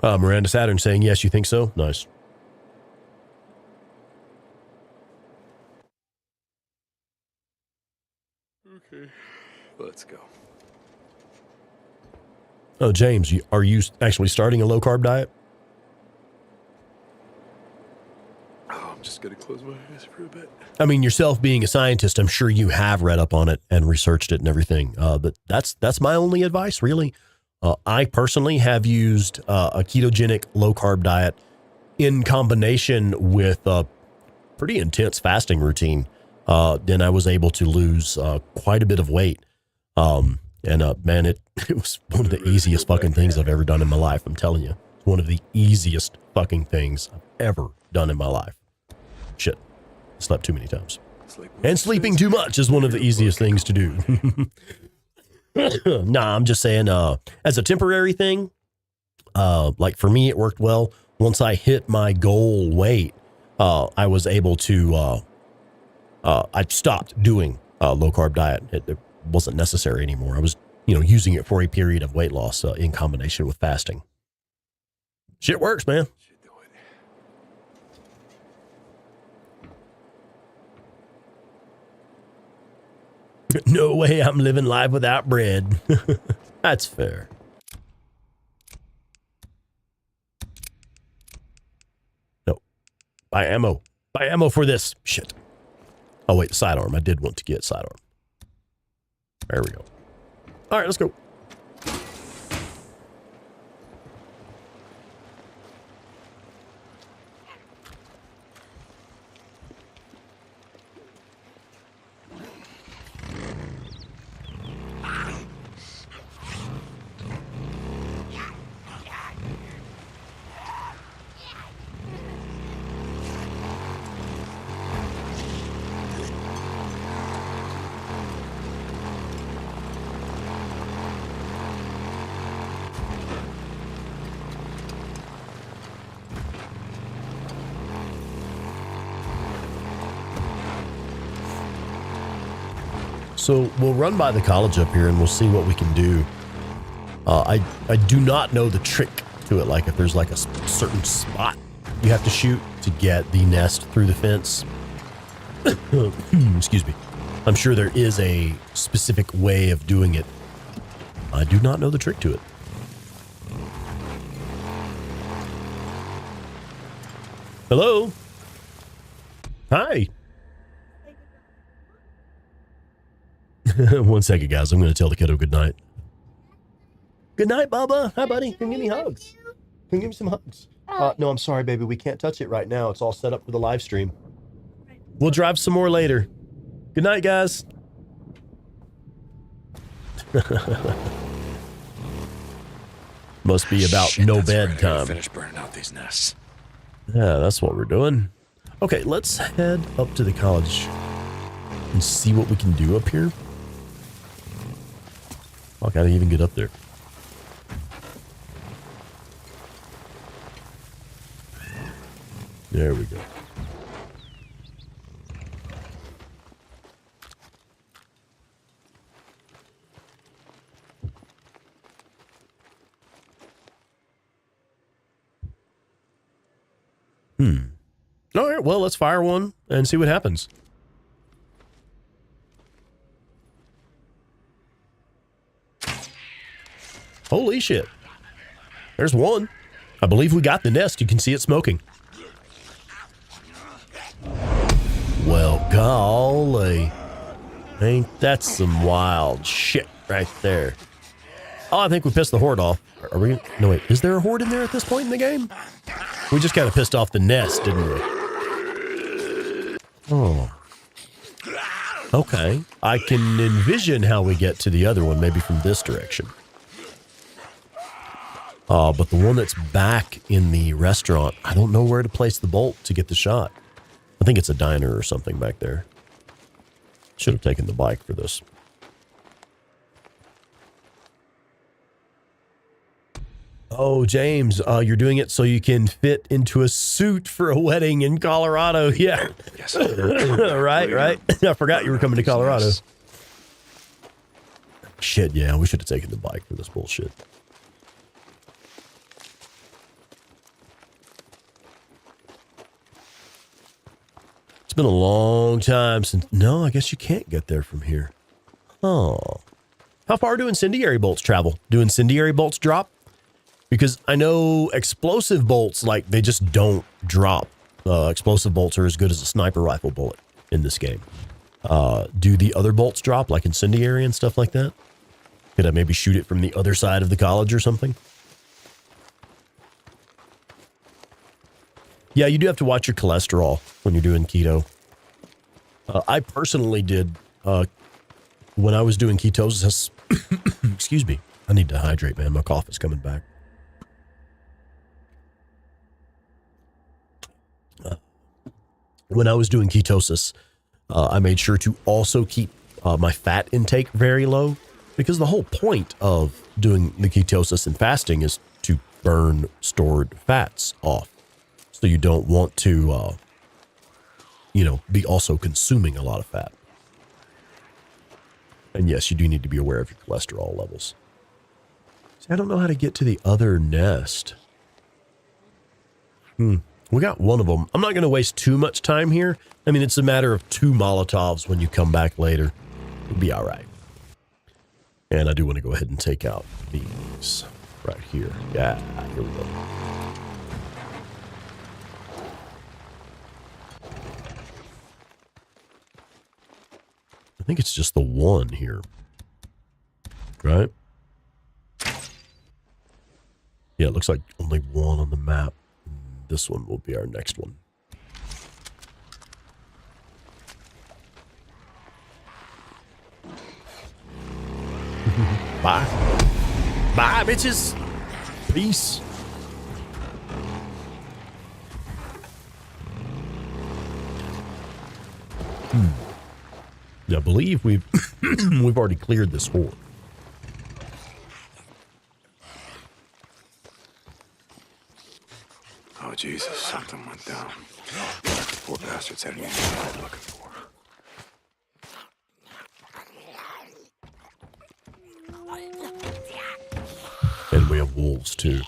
Miranda Saturn saying, yes, you think so? Nice. Okay, let's go. Oh, James, are you actually starting a low-carb diet? Oh, I'm just going to close my eyes for a bit. I mean, yourself being a scientist, I'm sure you have read up on it and researched it and everything. But that's my only advice, really. I personally have used a ketogenic low-carb diet in combination with a pretty intense fasting routine. Then I was able to lose quite a bit of weight. Man, it was one of the easiest fucking things I've ever done in my life. I'm telling you, one of the easiest fucking things I've ever done in my life. Shit, I slept too many times. And sleeping too much is one of the easiest things to do. Nah, I'm just saying, as a temporary thing, like for me, it worked well. Once I hit my goal weight, I was able to, I stopped doing a low carb diet. It wasn't necessary anymore. I was, using it for a period of weight loss in combination with fasting. Shit works, man. No way I'm living life without bread. That's fair. No. Buy ammo. Buy ammo for this. Shit. Oh, wait, sidearm. I did want to get sidearm. There we go. All right, let's go. So we'll run by the college up here and we'll see what we can do. I do not know the trick to it, like if there's like a certain spot you have to shoot to get the nest through the fence. Excuse me. I'm sure there is a specific way of doing it. I do not know the trick to it. Hello? Hi. 1 second, guys. I'm going to tell the kiddo good night. Good night, Bubba. Hi, buddy. Come give me hugs. Come give me some hugs. No, I'm sorry, baby. We can't touch it right now. It's all set up for the live stream. We'll drive some more later. Good night, guys. Must be about no bedtime. Finish burning out these nests. Yeah, that's what we're doing. Okay, let's head up to the college and see what we can do up here. I can't even get up there. There we go. All right, well, let's fire one and see what happens. Holy shit. There's one. I believe we got the nest. You can see it smoking. Well, golly. Ain't that some wild shit right there. Oh, I think we pissed the Horde off. Are we? No, wait. Is there a Horde in there at this point in the game? We just kind of pissed off the nest, didn't we? Oh. Okay. I can envision how we get to the other one, maybe from this direction. But the one that's back in the restaurant, I don't know where to place the bolt to get the shot. I think it's a diner or something back there. Should have taken the bike for this. Oh, James, you're doing it so you can fit into a suit for a wedding in Colorado. Yeah. Yes. right. I forgot you were coming to Colorado. Shit, yeah, we should have taken the bike for this bullshit. It's been a long time since... No, I guess you can't get there from here. Oh. How far do incendiary bolts travel? Do incendiary bolts drop? Because I know explosive bolts, like, they just don't drop. Explosive bolts are as good as a sniper rifle bullet in this game. Do the other bolts drop, like incendiary and stuff like that? Could I maybe shoot it from the other side of the college or something? Yeah, you do have to watch your cholesterol when you're doing keto. I personally did, when I was doing ketosis, excuse me, I need to hydrate, man. My cough is coming back. When I was doing ketosis, I made sure to also keep my fat intake very low, because the whole point of doing the ketosis and fasting is to burn stored fats off. So you don't want to, be also consuming a lot of fat. And yes, you do need to be aware of your cholesterol levels. See, I don't know how to get to the other nest. We got one of them. I'm not going to waste too much time here. I mean, it's a matter of 2 Molotovs when you come back later. We'll be all right. And I do want to go ahead and take out these right here. Yeah, here we go. I think it's just the one here. Right? Yeah, it looks like only one on the map. This one will be our next one. Bye. Bye, bitches. Peace. I believe we've we've already cleared this horde. Oh, Jesus, something went down. Poor bastards had anything they were looking for. And we have wolves, too.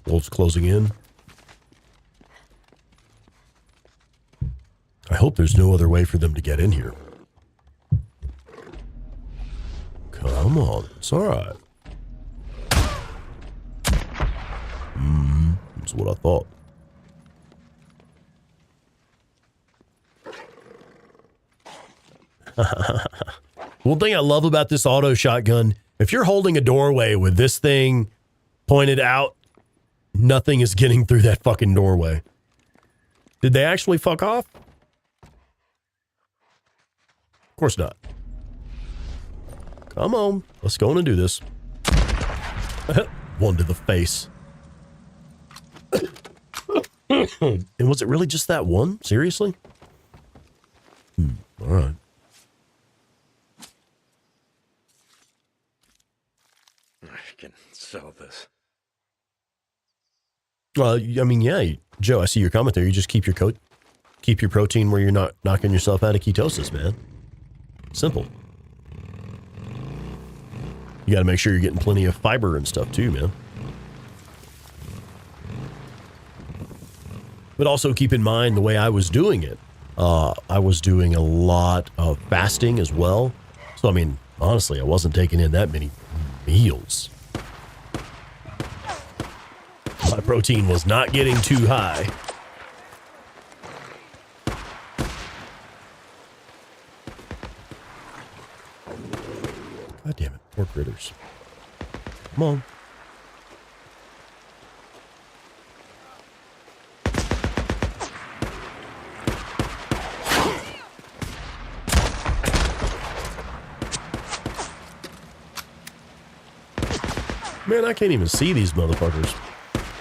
Wolves closing in. I hope there's no other way for them to get in here. Come on. It's all right. That's what I thought. One thing I love about this auto shotgun, if you're holding a doorway with this thing pointed out, nothing is getting through that fucking doorway. Did they actually fuck off? Of course not. Come on. Let's go on and do this. One to the face. And was it really just that one? Seriously? All right. I can sell this. Well, I mean, yeah, Joe, I see your comment there. You just keep your protein where you're not knocking yourself out of ketosis, man. Simple. You got to make sure you're getting plenty of fiber and stuff too, man. But also keep in mind the way I was doing it. I was doing a lot of fasting as well. So, I mean, honestly, I wasn't taking in that many meals. My protein was not getting too high. God damn it, poor critters. Come on. Man, I can't even see these motherfuckers.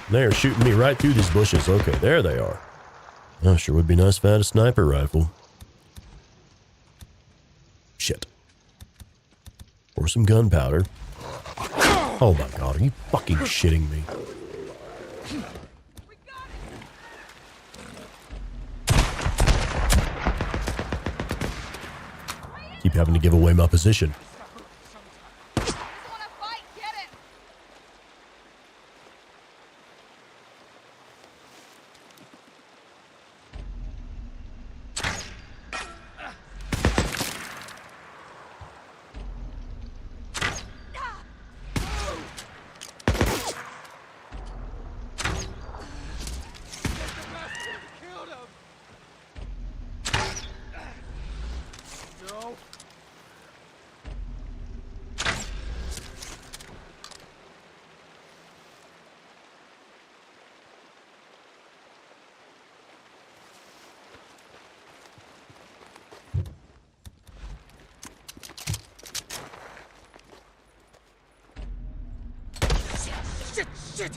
They are shooting me right through these bushes. Okay, there they are. Oh, sure would be nice if I had a sniper rifle. Shit. Or some gunpowder. Oh my god, are you fucking shitting me? Keep having to give away my position. Shit!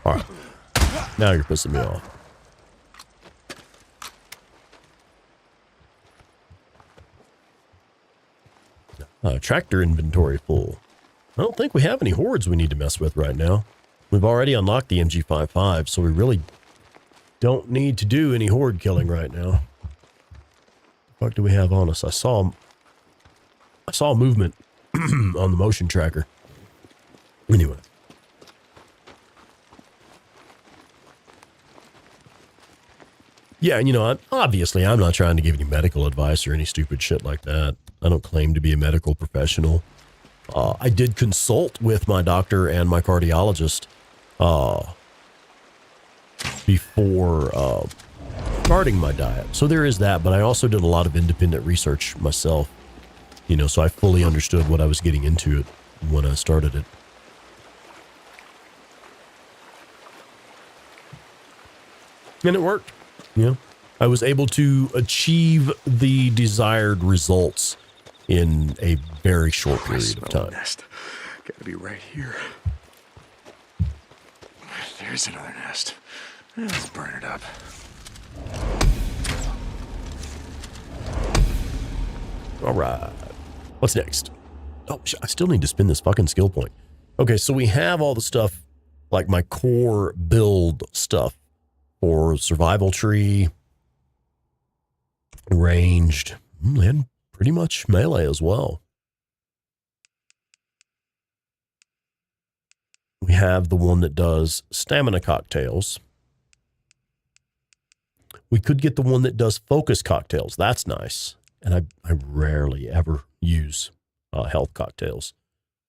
Alright. Now you're pissing me off. Tractor inventory full. I don't think we have any hordes we need to mess with right now. We've already unlocked the MG55, so we really don't need to do any horde killing right now. What the fuck do we have on us? I saw movement on the motion tracker. Anyway, Yeah, and obviously I'm not trying to give any medical advice or any stupid shit like that. I don't claim to be a medical professional. I did consult with my doctor and my cardiologist before starting my diet. So there is that, but I also did a lot of independent research myself, so I fully understood what I was getting into it when I started it. And it worked. I was able to achieve the desired results in a very short period of time. Nest. Gotta be right here. There's another nest. Let's burn it up. All right. What's next? Oh, I still need to spin this fucking skill point. Okay, so we have all the stuff, like my core build stuff for survival tree, ranged, and pretty much melee as well. We have the one that does stamina cocktails. We could get the one that does focus cocktails. That's nice. And I rarely ever use health cocktails.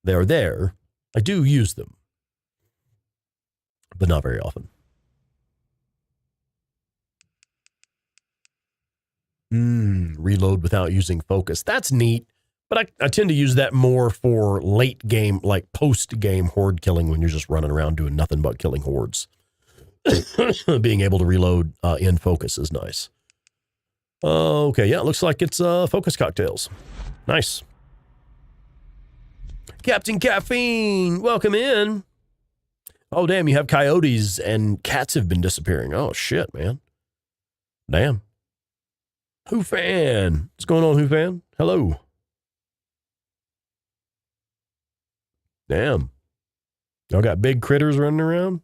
They're there. I do use them, but not very often. Reload without using focus. That's neat, but I tend to use that more for late game, like post-game horde killing when you're just running around doing nothing but killing hordes. Being able to reload in focus is nice. Okay, yeah, it looks like it's focus cocktails. Nice. Captain Caffeine, welcome in. Oh, damn, you have coyotes and cats have been disappearing. Oh, shit, man. Damn. Who fan? What's going on, Who fan? Hello. Damn. Y'all got big critters running around?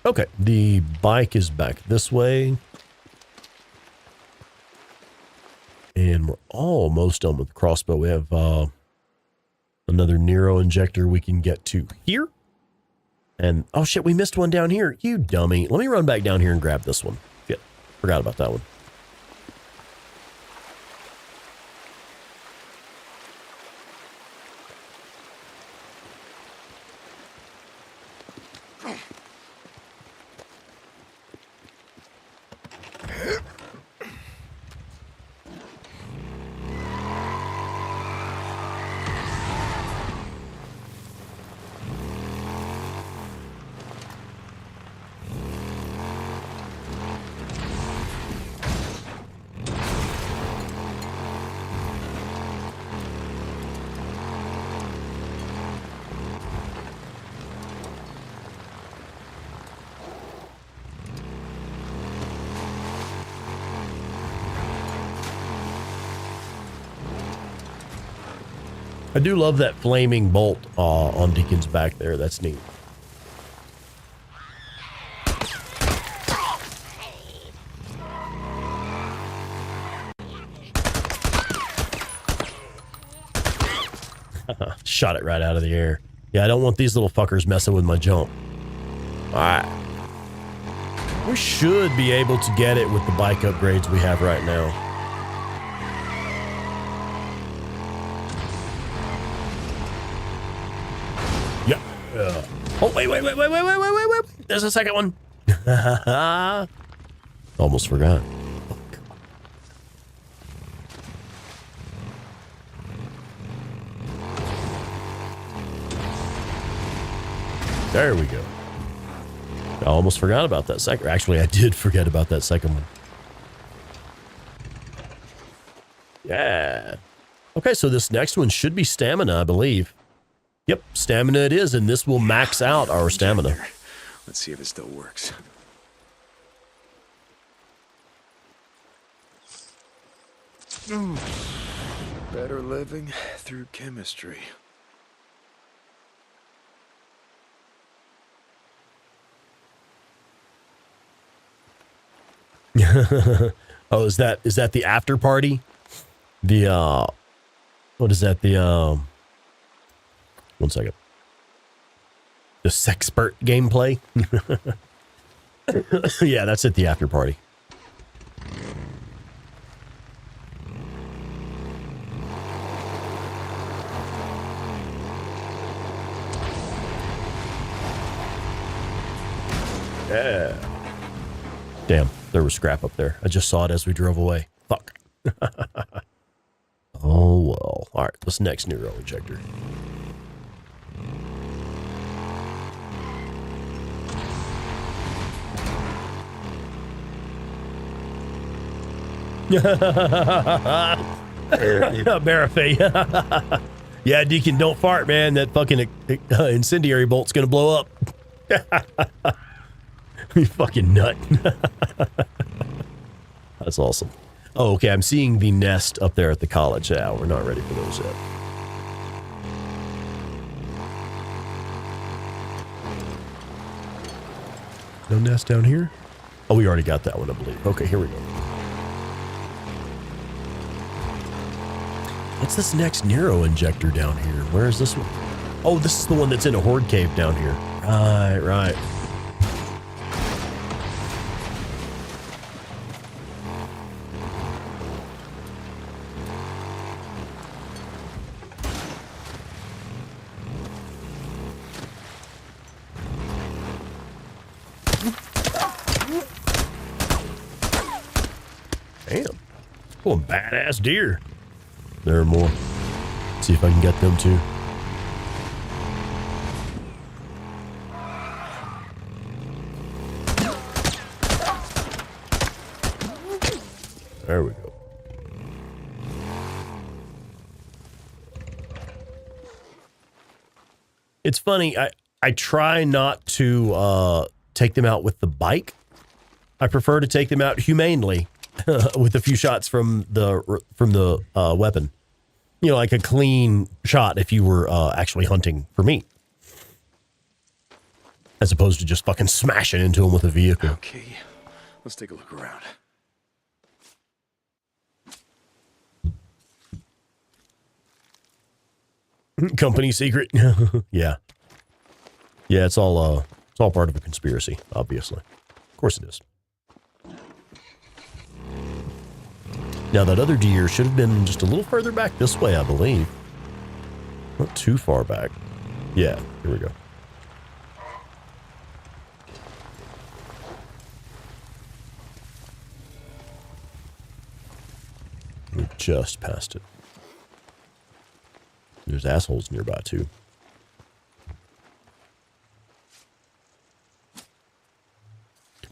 Okay, the bike is back this way. And we're almost done with the crossbow. We have another Nero injector we can get to here. And, oh shit, we missed one down here. You dummy. Let me run back down here and grab this one. Shit, forgot about that one. I do love that flaming bolt on Deacon's back there. That's neat. Shot it right out of the air. Yeah, I don't want these little fuckers messing with my jump. All right. We should be able to get it with the bike upgrades we have right now. Oh, wait. There's a second one. Almost forgot. Oh, God. There we go. I almost forgot about that second. Actually, I did forget about that second one. Yeah. Okay, so this next one should be stamina, I believe. Yep, stamina it is, and this will max out our stamina. Let's see if it still works. Better living through chemistry. Oh, is that the after party? The what is that? The one second. The sexpert gameplay. Yeah, that's at the after party. Yeah. Damn, there was scrap up there. I just saw it as we drove away. Fuck. Oh, well. All right, what's next Nero injector? Barafay. Yeah, Deacon, don't fart, man. That fucking incendiary bolt's gonna blow up. You fucking nut. That's awesome. Oh, okay, I'm seeing the nest up there at the college. Yeah, we're not ready for those yet. No nest down here? Oh, we already got that one, I believe. Okay, here we go. What's this next Nero injector down here? Where is this one? Oh, this is the one that's in a Horde cave down here. Right, right. Damn. Pulling badass deer. There are more. See if I can get them too. There we go. It's funny. I try not to take them out with the bike. I prefer to take them out humanely with a few shots from the weapon. You know, like a clean shot if you were actually hunting for meat. As opposed to just fucking smashing into them with a vehicle. Okay, let's take a look around. Company secret. Yeah. Yeah, it's all part of a conspiracy, obviously. Of course it is. Now, that other deer should have been just a little further back this way, I believe. Not too far back. Yeah, here we go. We just passed it. There's assholes nearby, too.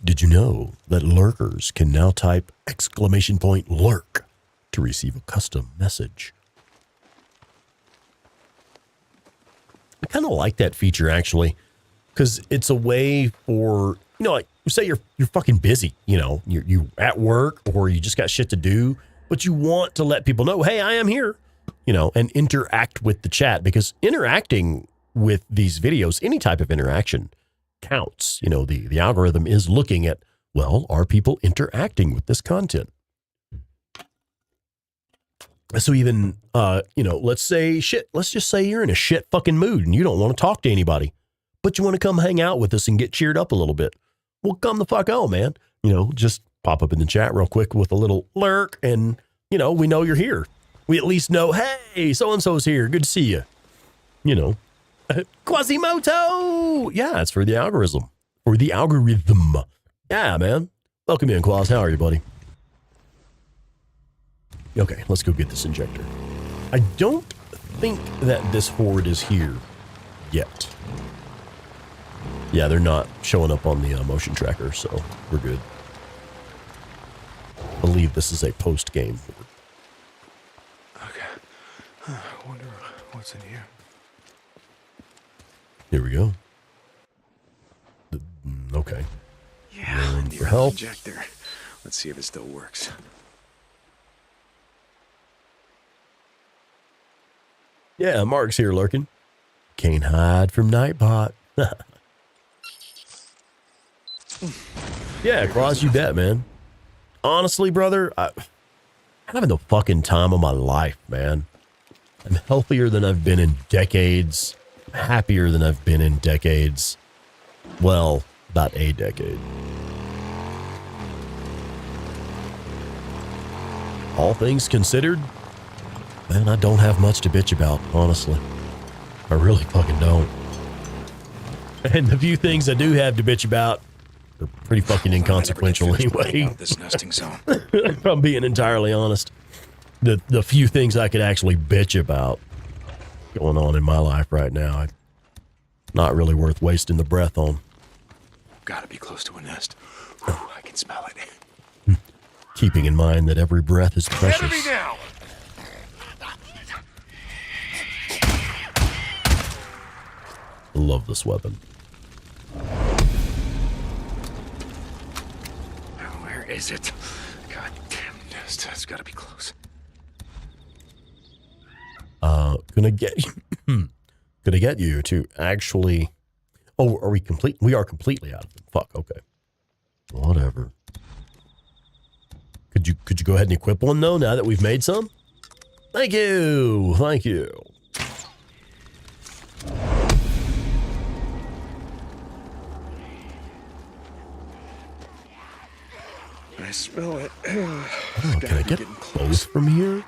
Did you know that lurkers can now type !lurk to receive a custom message? I kind of like that feature, actually, because it's a way for, you know, like, say you're fucking busy, you know, you're at work or you just got shit to do, but you want to let people know, hey, I am here, you know, and interact with the chat, because interacting with these videos, any type of interaction, counts. You know, the algorithm is looking at, well, are people interacting with this content? So even, you know, let's just say you're in a shit fucking mood and you don't want to talk to anybody, but you want to come hang out with us and get cheered up a little bit. Well, come the fuck on, man. You know, just pop up in the chat real quick with a little lurk and, you know, we know you're here. We at least know, hey, so-and-so's here. Good to see you. You know. Quasimodo! Yeah, it's for the algorithm. For the algorithm. Yeah, man. Welcome in, Quas. How are you, buddy? Okay, let's go get this injector. I don't think that this Horde is here yet. Yeah, they're not showing up on the motion tracker, so we're good. I believe this is a post-game Horde. Okay. I wonder what's in here. Here we go. Okay. Yeah, For help. Injector. Let's see if it still works. Yeah, Mark's here lurking. Can't hide from Nightbot. Yeah, Claus, you bet, man. Honestly, brother, I'm having the fucking time of my life, man. I'm healthier than I've been in decades. happier than I've been in decades. Well, about a decade. All things considered, man, I don't have much to bitch about, honestly. I really fucking don't. And the few things I do have to bitch about are pretty fucking inconsequential anyway. This nesting zone. If I'm being entirely honest. The few things I could actually bitch about going on in my life right now, not really worth wasting the breath on. Gotta be close to a nest. Ooh, I can smell it. Keeping in mind that every breath is precious. Enemy now! I love this weapon. Where is it? God damn nest. That's gotta be close. Gonna get you to actually. Oh, are we complete? We are completely out of them. Fuck. Okay. Whatever. Could you go ahead and equip one though? Now that we've made some. Thank you. Thank you. I smell it. Oh, can I get both from here?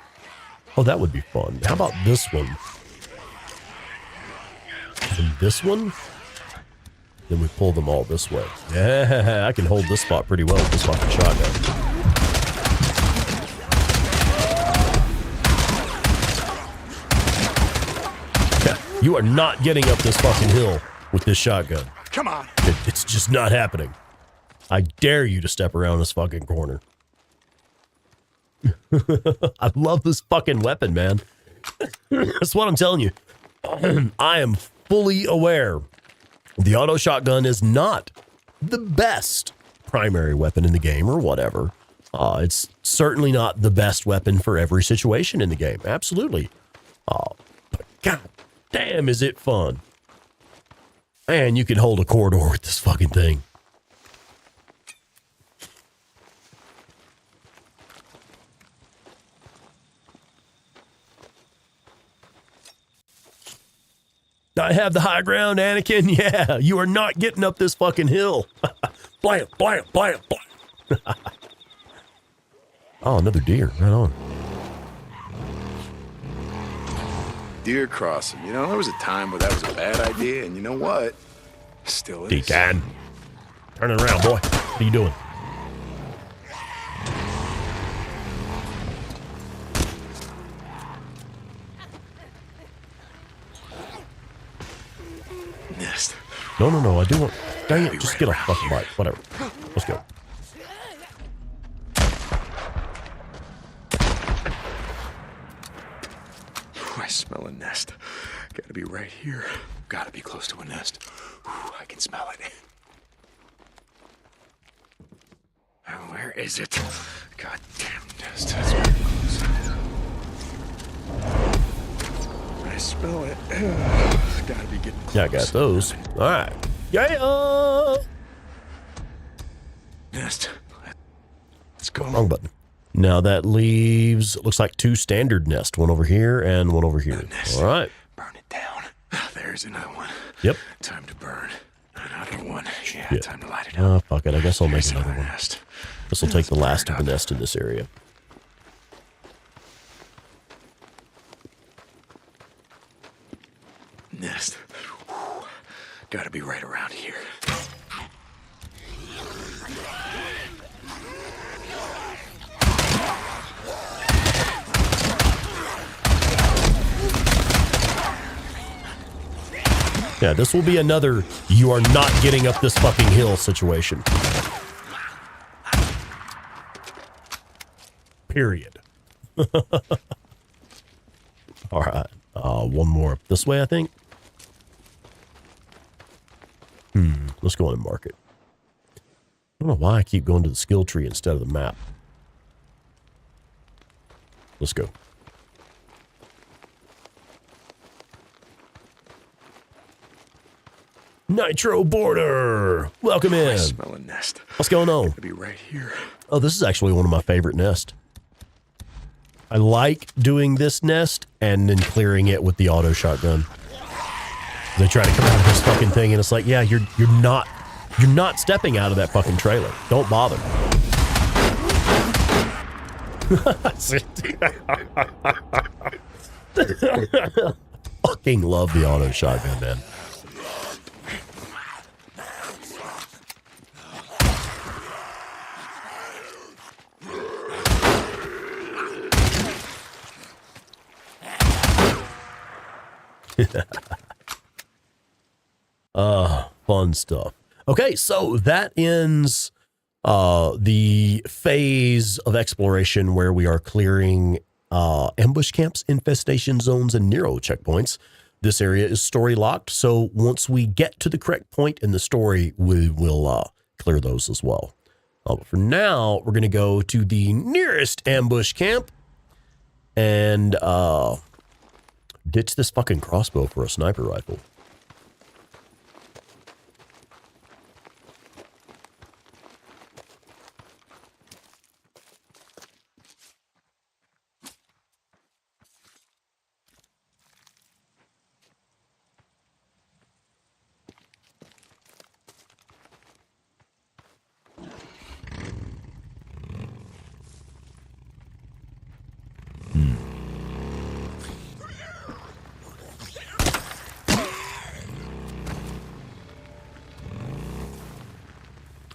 Oh, that would be fun. How about this one? And this one? Then we pull them all this way. Yeah, I can hold this spot pretty well with this fucking shotgun. Yeah, you are not getting up this fucking hill with this shotgun. Come on. It's just not happening. I dare you to step around this fucking corner. I love this fucking weapon, man. That's what I'm telling you. I am fully aware the auto shotgun is not the best primary weapon in the game or whatever. It's certainly not the best weapon for every situation in the game. Absolutely. But god damn, is it fun. Man, you can hold a corridor with this fucking thing. I have the high ground, Anakin. Yeah, you are not getting up this fucking hill. Blam, blam, blam, blam. Oh, another deer. Right on. Deer crossing. You know, there was a time where that was a bad idea, and you know what? Still is. Deacon. Turn it around, boy. What are you doing? Nest. No. I do want. Dang it. Just get a fucking bite. Whatever. Let's go. I smell a nest. Gotta be right here. Gotta be close to a nest. Ooh, I can smell it. Where is it? God damn nest. That's very close. I smell it. Gotta be getting close. Yeah, I got those. All right. Yeah. Nest. Let's go. Wrong button. Now that leaves, looks like 2 standard nests. One over here and one over here. All right. Burn it down. There's another one. Yep. Time to burn. Another one. Yeah, Yeah. time to light it Oh, up. fuck it. I guess I'll make There's another one. nest. This will take the last of the nest in this area. Nest. Whew. Gotta be right around here. Yeah, this will be another you are not getting up this fucking hill situation. Period. All right. One more up this way, I think. Let's go on and mark it. I don't know why I keep going to the skill tree instead of the map. Let's go. Nitro Border! Welcome in. I smell a nest. What's going on? Gotta be right here. Oh, this is actually one of my favorite nests. I like doing this nest and then clearing it with the auto shotgun. They try to come out of this fucking thing, and it's like, yeah, you're not stepping out of that fucking trailer. Don't bother. Fucking love the auto shotgun, man. Fun stuff. Okay, so that ends the phase of exploration where we are clearing ambush camps, infestation zones, and Nero checkpoints. This area is story locked, so once we get to the correct point in the story, we will clear those as well. But for now, we're going to go to the nearest ambush camp and ditch this fucking crossbow for a sniper rifle.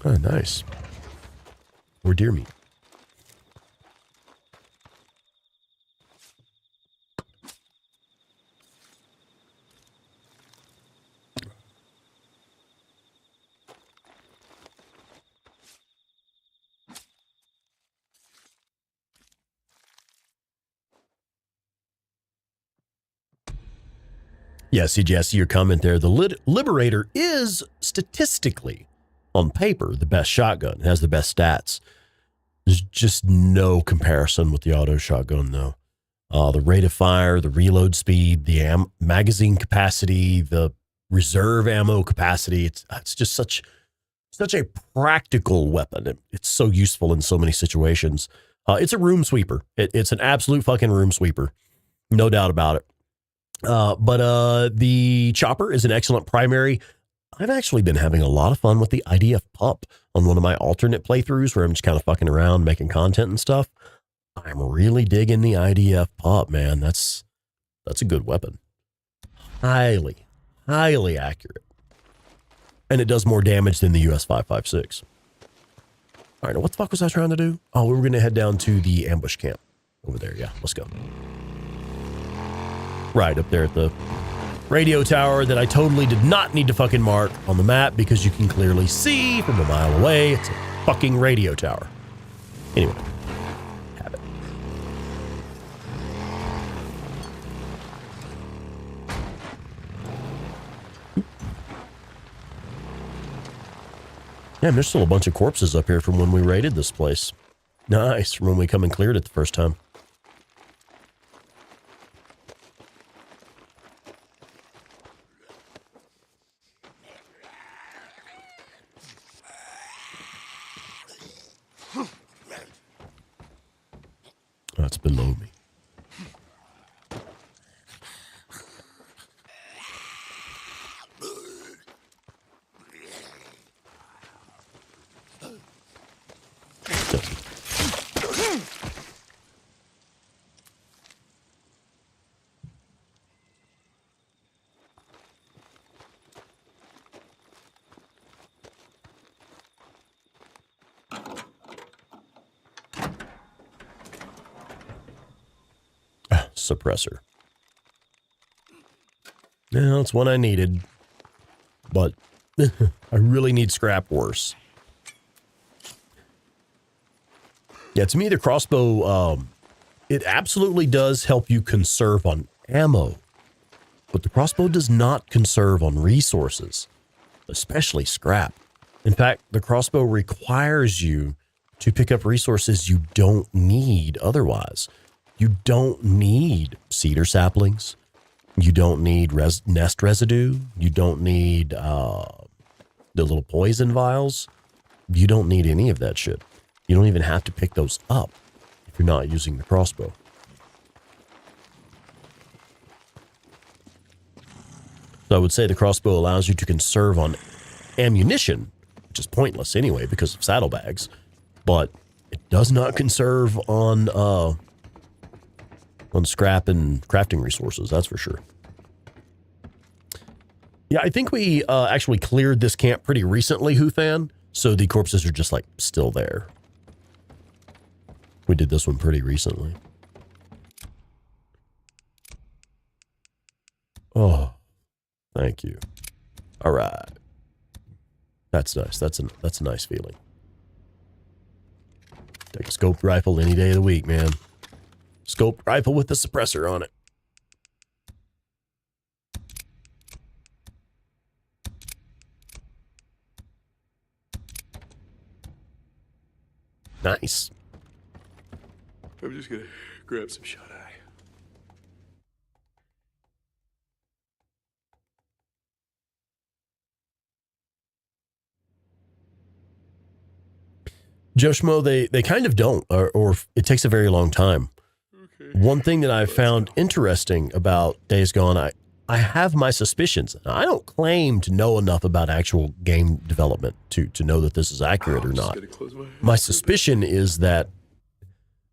Oh, nice. Or deer meat. Yeah, CJ, I see your comment there. The Liberator is statistically, on paper, the best shotgun. It has the best stats. There's just no comparison with the auto shotgun, though. The rate of fire, the reload speed, the magazine capacity, the reserve ammo capacity. It's just such a practical weapon. It's so useful in so many situations. It's a room sweeper. It's an absolute fucking room sweeper. No doubt about it. But the chopper is an excellent primary. I've actually been having a lot of fun with the IDF pup on one of my alternate playthroughs where I'm just kind of fucking around making content and stuff. I'm really digging the IDF pup, man. That's a good weapon. Highly accurate. And it does more damage than the US 5.56. All right, now what the fuck was I trying to do? Oh, we were going to head down to the ambush camp over there. Yeah, let's go. Right up there at the radio tower that I totally did not need to fucking mark on the map because you can clearly see from a mile away. It's a fucking radio tower. Anyway, have it. Yeah, there's still a bunch of corpses up here from when we raided this place. Nice, from when we come and cleared it the first time. That's below me. Suppressor. Yeah, that's one I needed, but I really need scrap worse. Yeah, to me, the crossbow, it absolutely does help you conserve on ammo, but the crossbow does not conserve on resources, especially scrap. In fact, the crossbow requires you to pick up resources you don't need otherwise. You don't need cedar saplings. You don't need nest residue. You don't need the little poison vials. You don't need any of that shit. You don't even have to pick those up if you're not using the crossbow. So I would say the crossbow allows you to conserve on ammunition, which is pointless anyway because of saddlebags, but it does not conserve on scrap and crafting resources, that's for sure. Yeah, I think we actually cleared this camp pretty recently, Hufan, so the corpses are just, like, still there. We did this one pretty recently. Oh, thank you. All right. That's nice. That's a nice feeling. Take a scoped rifle any day of the week, man. Scoped rifle with the suppressor on it. Nice. I'm just gonna grab some shut-eye. Joe Schmo, they kind of don't, or it takes a very long time. Okay. One thing that I've found interesting about Days Gone, I have my suspicions. I don't claim to know enough about actual game development to know that this is accurate or not. My suspicion is that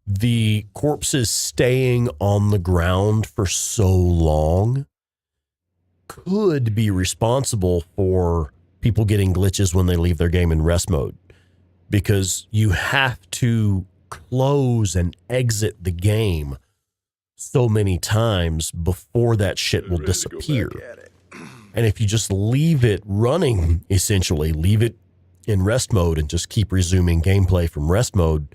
the corpses staying on the ground for so long could be responsible for people getting glitches when they leave their game in rest mode. Because you have to close and exit the game so many times before that shit will disappear. And if you just leave it running, essentially, leave it in rest mode and just keep resuming gameplay from rest mode,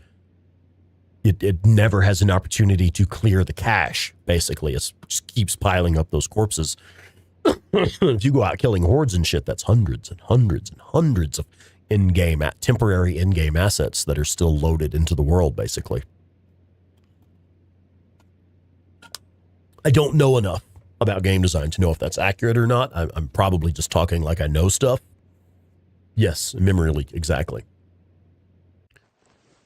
it never has an opportunity to clear the cache, basically. It just keeps piling up those corpses. If you go out killing hordes and shit, that's hundreds and hundreds and hundreds of temporary in-game assets that are still loaded into the world, basically. I don't know enough about game design to know if that's accurate or not. I'm probably just talking like I know stuff. Yes, memory leak, exactly.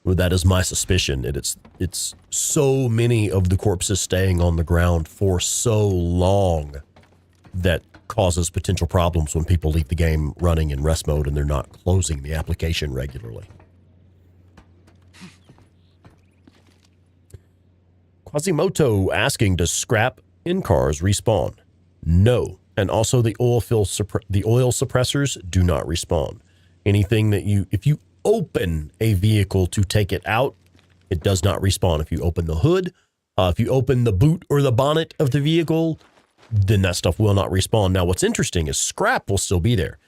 Well, that is my suspicion. It's so many of the corpses staying on the ground for so long that causes potential problems when people leave the game running in rest mode and they're not closing the application regularly. Quasimoto asking, does scrap in cars respawn? No. And also the oil suppressors do not respawn. Anything that if you open a vehicle to take it out, it does not respawn. If you open the hood, if you open the boot or the bonnet of the vehicle, then that stuff will not respawn. Now, what's interesting is scrap will still be there.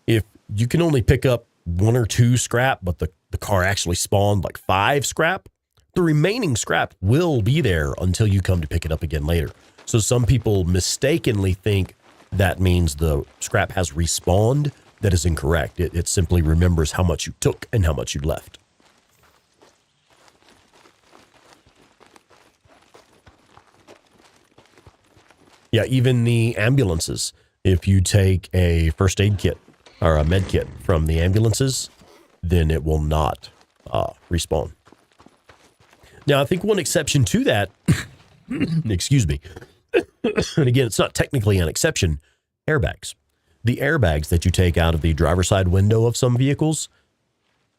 If you can only pick up 1 or 2 scrap, but the car actually spawned like 5 scrap, the remaining scrap will be there until you come to pick it up again later. So some people mistakenly think that means the scrap has respawned. That is incorrect. It simply remembers how much you took and how much you left. Yeah, even the ambulances. If you take a first aid kit or a med kit from the ambulances, then it will not respawn. Now, I think one exception to that, excuse me, and again, it's not technically an exception, airbags. The airbags that you take out of the driver's side window of some vehicles,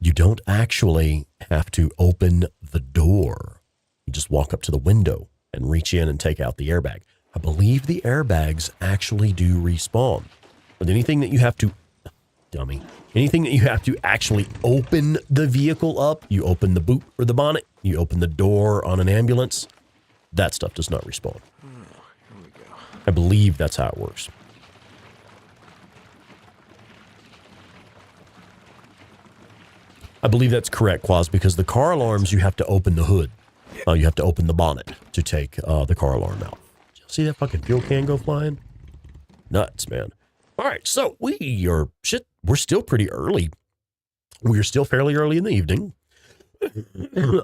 you don't actually have to open the door. You just walk up to the window and reach in and take out the airbag. I believe the airbags actually do respawn. But anything that you have to, anything that you have to actually open the vehicle up, you open the boot or the bonnet, you open the door on an ambulance, that stuff does not respawn. Here we go. I believe that's how it works. I believe that's correct, Quaz, because the car alarms, you have to open the hood. You have to open the bonnet to take the car alarm out. See that fucking fuel can go flying? Nuts, man. All right, so we're still pretty early. We're still fairly early in the evening.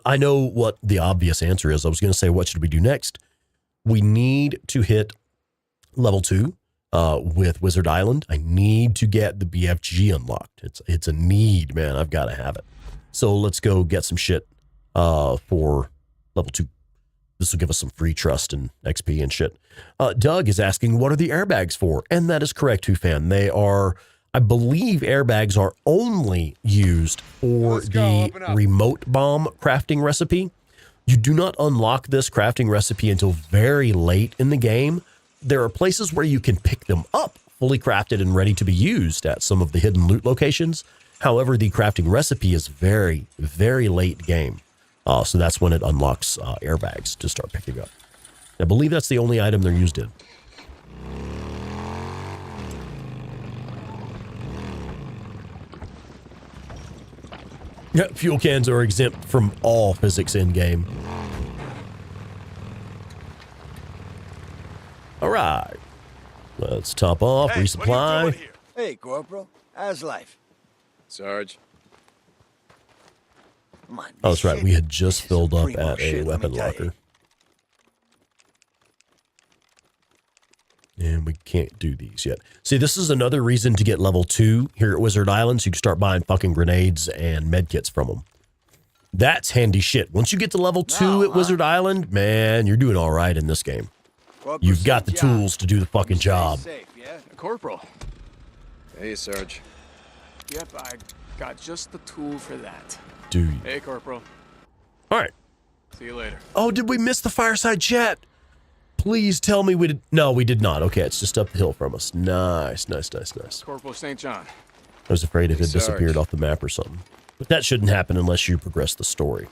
I know what the obvious answer is. I was going to say, what should we do next? We need to hit level 2 with Wizard Island. I need to get the BFG unlocked. It's a need, man. I've got to have it. So let's go get some shit for level 2. This will give us some free trust and XP and shit. Doug is asking, what are the airbags for? And that is correct, Fan. They are, I believe airbags are only used for the remote bomb crafting recipe. You do not unlock this crafting recipe until very late in the game. There are places where you can pick them up fully crafted and ready to be used at some of the hidden loot locations. However, the crafting recipe is very, very late game. So that's when it unlocks airbags to start picking up. I believe that's the only item they're used in. Yeah, fuel cans are exempt from all physics in game. All right. Let's top off, hey, resupply. What are you doing here? Hey, Corporal. How's life? Sarge. Come on, Oh, that's right. We had just filled up primo at a shit, let me weapon tell locker. you. And we can't do these yet. See, this is another reason to get level 2 here at Wizard Island, so you can start buying fucking grenades and medkits from them. That's handy shit. Once you get to level 2 at Wizard Island, man, you're doing all right in this game. You've got the tools to do the fucking job. Safe, yeah? Corporal. Hey, Sarge. Yep, I got just the tool for that. Do you? Hey, Corporal. All right. See you later. Oh, did we miss the fireside chat? Please tell me we did. No, we did not. Okay, it's just up the hill from us. Nice, nice, nice, nice. Corporal St. John. I was afraid it had Sarge. disappeared off the map or something. But that shouldn't happen unless you progress the story.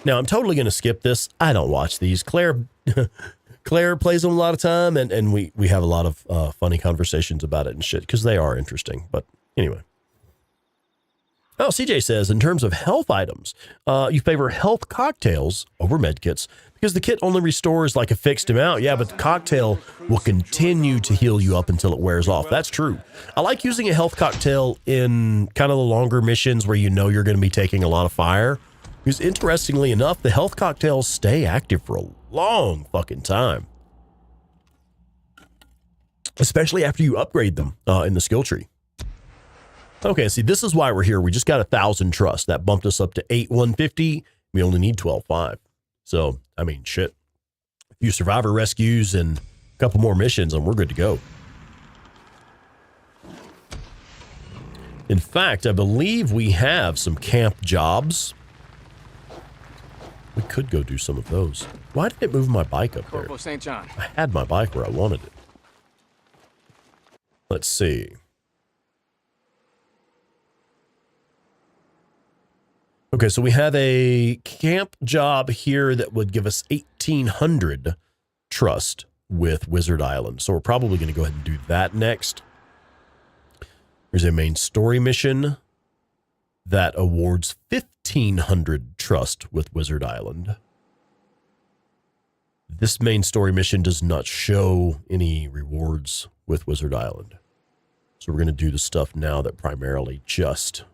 Now, I'm totally going to skip this. I don't watch these. Claire plays them a lot of time, and we have a lot of funny conversations about it and shit, because they are interesting. But anyway. Oh, CJ says, in terms of health items, you favor health cocktails over medkits because the kit only restores like a fixed amount. Yeah, but the cocktail will continue to heal you up until it wears off. That's true. I like using a health cocktail in kind of the longer missions where you know you're going to be taking a lot of fire. Because interestingly enough, the health cocktails stay active for a long fucking time. Especially after you upgrade them in the skill tree. Okay, see, this is why we're here. We just got 1,000 trust. That bumped us up to 8,150. We only need 12,500. So, I mean, shit. A few survivor rescues and a couple more missions and we're good to go. In fact, I believe we have some camp jobs. We could go do some of those. Why did it move my bike up there? Corporal St. John. I had my bike where I wanted it. Let's see. Okay, so we have a camp job here that would give us 1,800 trust with Wizard Island. So we're probably going to go ahead and do that next. There's a main story mission that awards 1,500 trust with Wizard Island. This main story mission does not show any rewards with Wizard Island. So we're going to do the stuff now that primarily just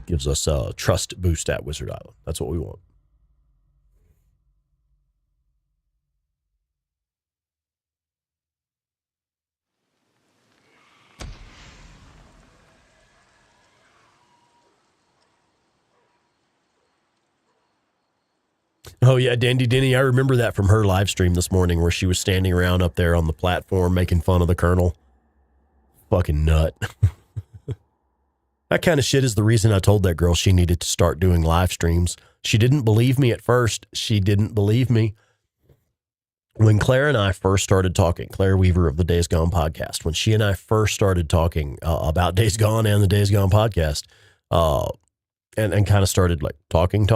gives us a trust boost at Wizard Island. That's what we want. Oh yeah, Dandy Denny. I remember that from her live stream this morning where she was standing around up there on the platform making fun of the Colonel. Fucking nut. That kind of shit is the reason I told that girl she needed to start doing live streams. She didn't believe me at first. She didn't believe me. When Claire and I first started talking, Claire Weaver of the Days Gone podcast, when she and I first started talking about Days Gone and the Days Gone podcast, and kind of started like talking,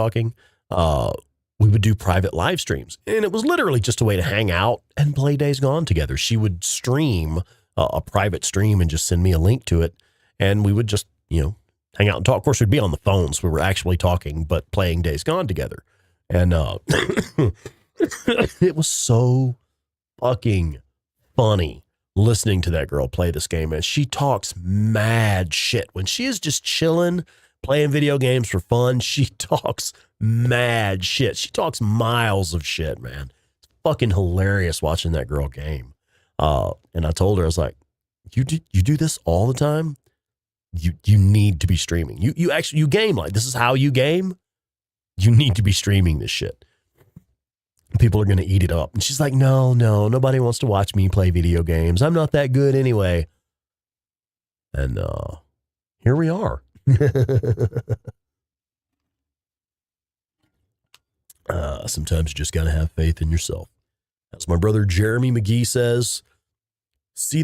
we would do private live streams. And it was literally just a way to hang out and play Days Gone together. She would stream a private stream and just send me a link to it. And we would just, you know, hang out and talk. Of course, we'd be on the phones. We were actually talking, but playing Days Gone together. And it was so fucking funny listening to that girl play this game. And she talks mad shit. When she is just chilling, playing video games for fun, she talks mad shit. She talks miles of shit, man. It's fucking hilarious watching that girl game. And I told her, I was like, you do this all the time? You need to be streaming. You actually, you game like this is how you game. You need to be streaming this shit. People are going to eat it up. And she's like, no, nobody wants to watch me play video games. I'm not that good anyway. And here we are. Sometimes you just got to have faith in yourself. As my brother Jeremy McGee says, how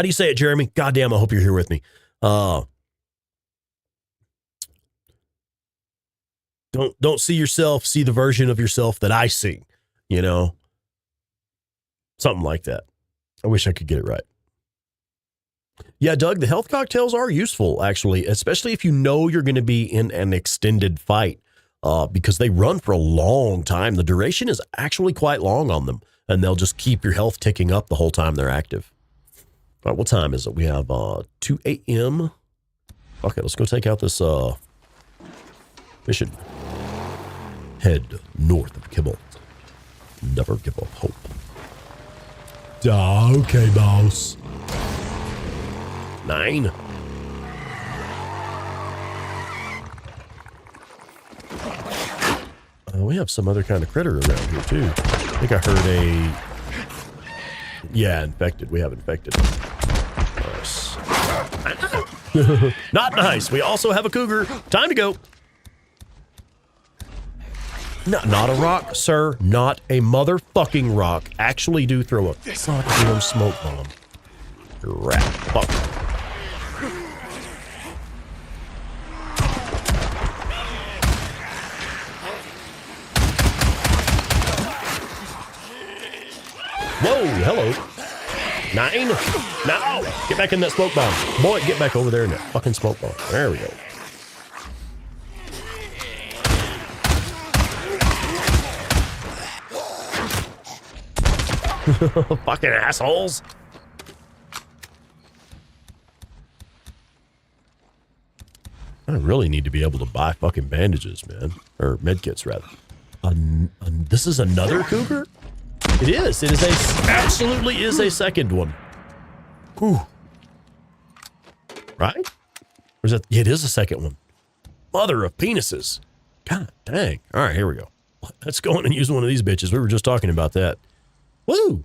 do you say it, Jeremy? Goddamn, I hope you're here with me. Don't see yourself, see the version of yourself that I see, you know? Something like that. I wish I could get it right. Yeah, Doug, the health cocktails are useful, actually, especially if you know you're going to be in an extended fight, because they run for a long time. The duration is actually quite long on them, and they'll just keep your health ticking up the whole time they're active. All right, what time is it? We have 2 a.m. Okay, let's go take out this mission. Head north of Kibble. Never give up hope. Okay, boss. 9. We have some other kind of critter around here, too. I think I heard yeah, infected. We have infected. Nice. Not nice. We also have a cougar. Time to go. Not a rock, sir. Not a motherfucking rock. Actually do throw a goddamn smoke bomb. Rat fuck. Whoa, hello. 9. No. Get back in that smoke bomb. Boy, get back over there in that fucking smoke bomb. There we go. Fucking assholes. I really need to be able to buy fucking bandages, man. Or medkits, rather. This is another cougar? It is. It is absolutely is a second one. Whew. Right? Or is it? It is a second one. Mother of penises. God dang. All right, here we go. Let's go in and use one of these bitches. We were just talking about that. Woo!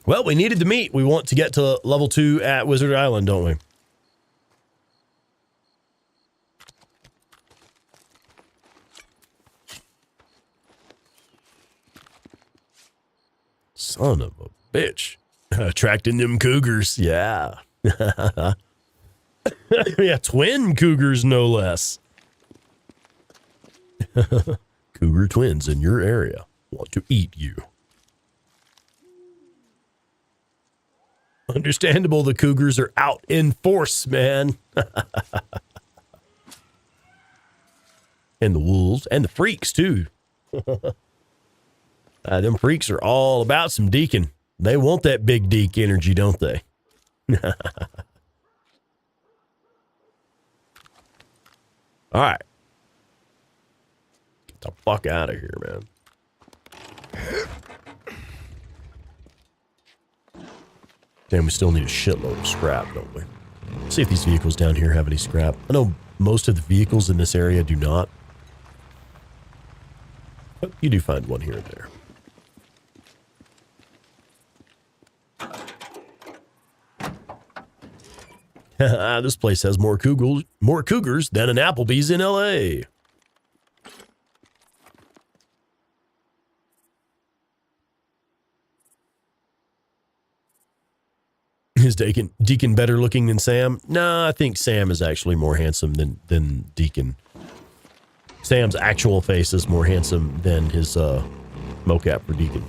Well, we needed to meet. We want to get to level 2 at Wizard Island, don't we? Son of a bitch. Attracting them cougars. Yeah. Yeah, twin cougars, no less. Cougar twins in your area want to eat you. Understandable, the cougars are out in force, man. And the wolves and the freaks, too. Them freaks are all about some deacon. They want that big deek energy, don't they? All right. Get the fuck out of here, man. Damn, we still need a shitload of scrap, don't we? Let's see if these vehicles down here have any scrap. I know most of the vehicles in this area do not. But you do find one here and there. This place has more cougars than an Applebee's in LA. Is Deacon better looking than Sam? No, I think Sam is actually more handsome than Deacon. Sam's actual face is more handsome than his mocap for Deacon.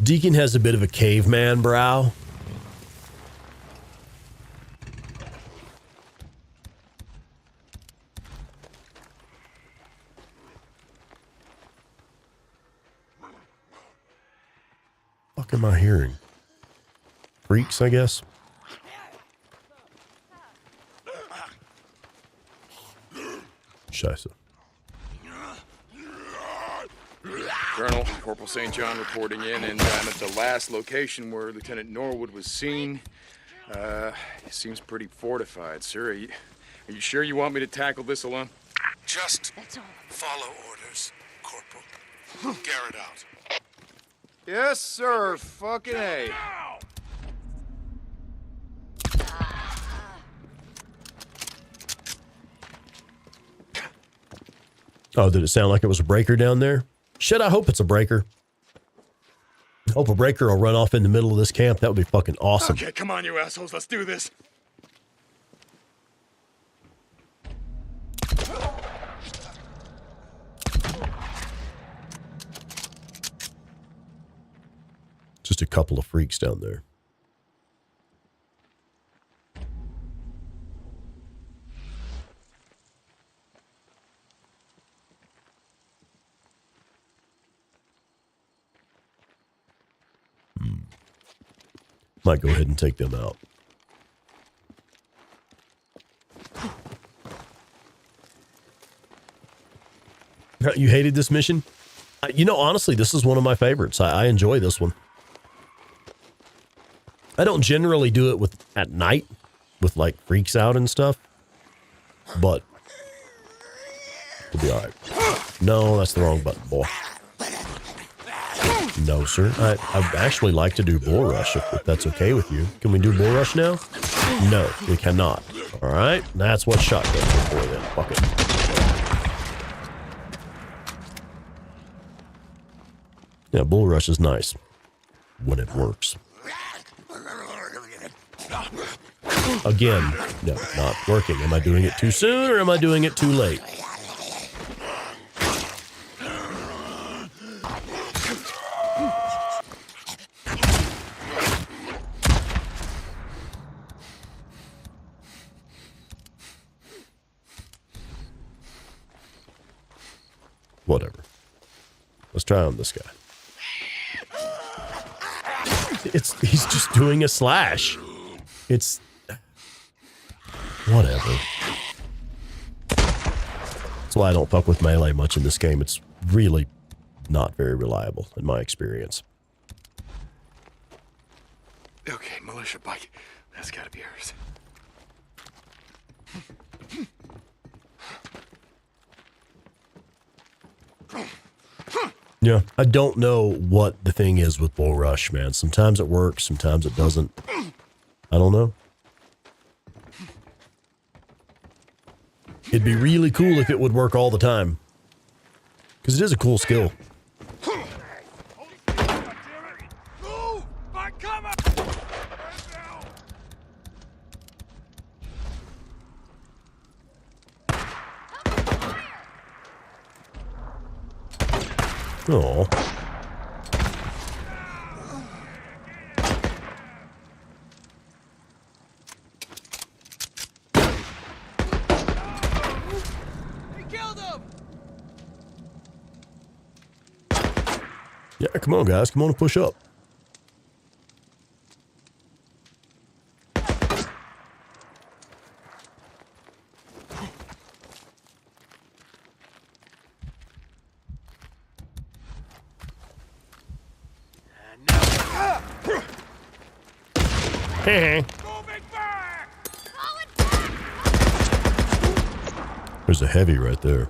Deacon has a bit of a caveman brow. What am I hearing? Freaks, I guess. Scheiße. Colonel, Corporal St. John reporting in, and I'm at the last location where Lieutenant Norwood was seen. He seems pretty fortified, sir. Are you sure you want me to tackle this alone? Just follow orders, Corporal. Garrett out. Yes, sir. Fucking A. Oh, did it sound like it was a breaker down there? Shit, I hope it's a breaker. I hope a breaker will run off in the middle of this camp. That would be fucking awesome. Okay, come on, you assholes. Let's do this. Just a couple of freaks down there. Might go ahead and take them out. You hated this mission? You know, honestly, this is one of my favorites. I enjoy this one. I don't generally do it at night with like freaks out and stuff, but it'll be all right. No, that's the wrong button, boy. No, sir. I'd actually like to do Bull Rush if that's okay with you. Can we do Bull Rush now? No, we cannot. All right, that's what shotguns are for then. Fuck it. Yeah, Bull Rush is nice when it works. Again, no, not working. Am I doing it too soon or am I doing it too late? Whatever. Let's try on this guy. He's just doing a slash. It's whatever. That's why I don't fuck with melee much in this game. It's really not very reliable in my experience. Okay, militia bike. That's gotta be hers. Yeah, I don't know what the thing is with Bull Rush, man. Sometimes it works, sometimes it doesn't. I don't know. It'd be really cool if it would work all the time. Because it is a cool skill. Oh. Yeah, come on, guys. Come on and push up. There's a heavy right there.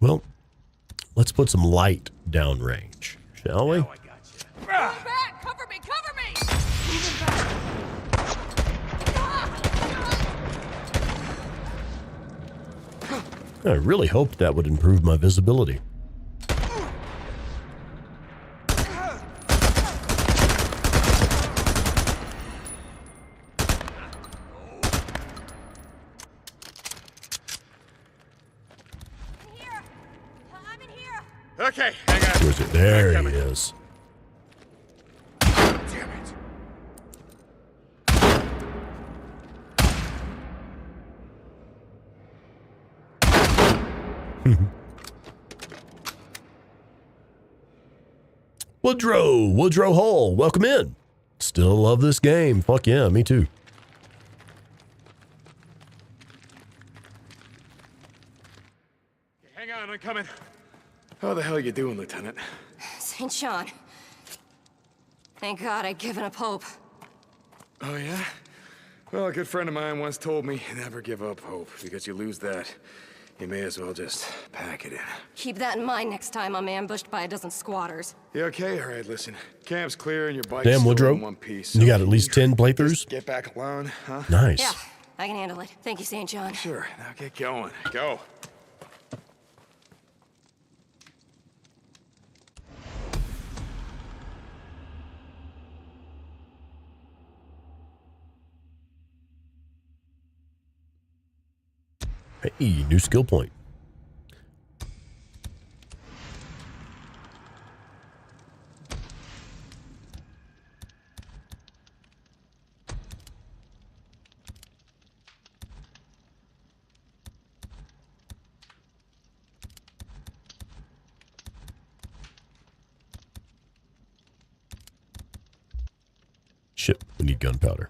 Well, let's put some light downrange, shall we? Back! Cover me! Cover me! I really hoped that would improve my visibility. Okay, hang on. Where's it? There he is. Damn it. Woodrow Hall, welcome in. Still love this game. Fuck yeah, me too. Hang on, I'm coming. How the hell you doing, Lieutenant? St. John. Thank God I'd given up hope. Oh, yeah? Well, a good friend of mine once told me, never give up hope, because you lose that, you may as well just pack it in. Keep that in mind next time I'm ambushed by a dozen squatters. You okay? All right, listen. Camp's clear and your bike's Damn, still Woodrow. in one piece. You got at least 10 Just playthroughs? get back alone, huh? Nice. Yeah, I can handle it. Thank you, St. John. Sure. Now get going. Go. Hey, new skill point. Shit, we need gunpowder.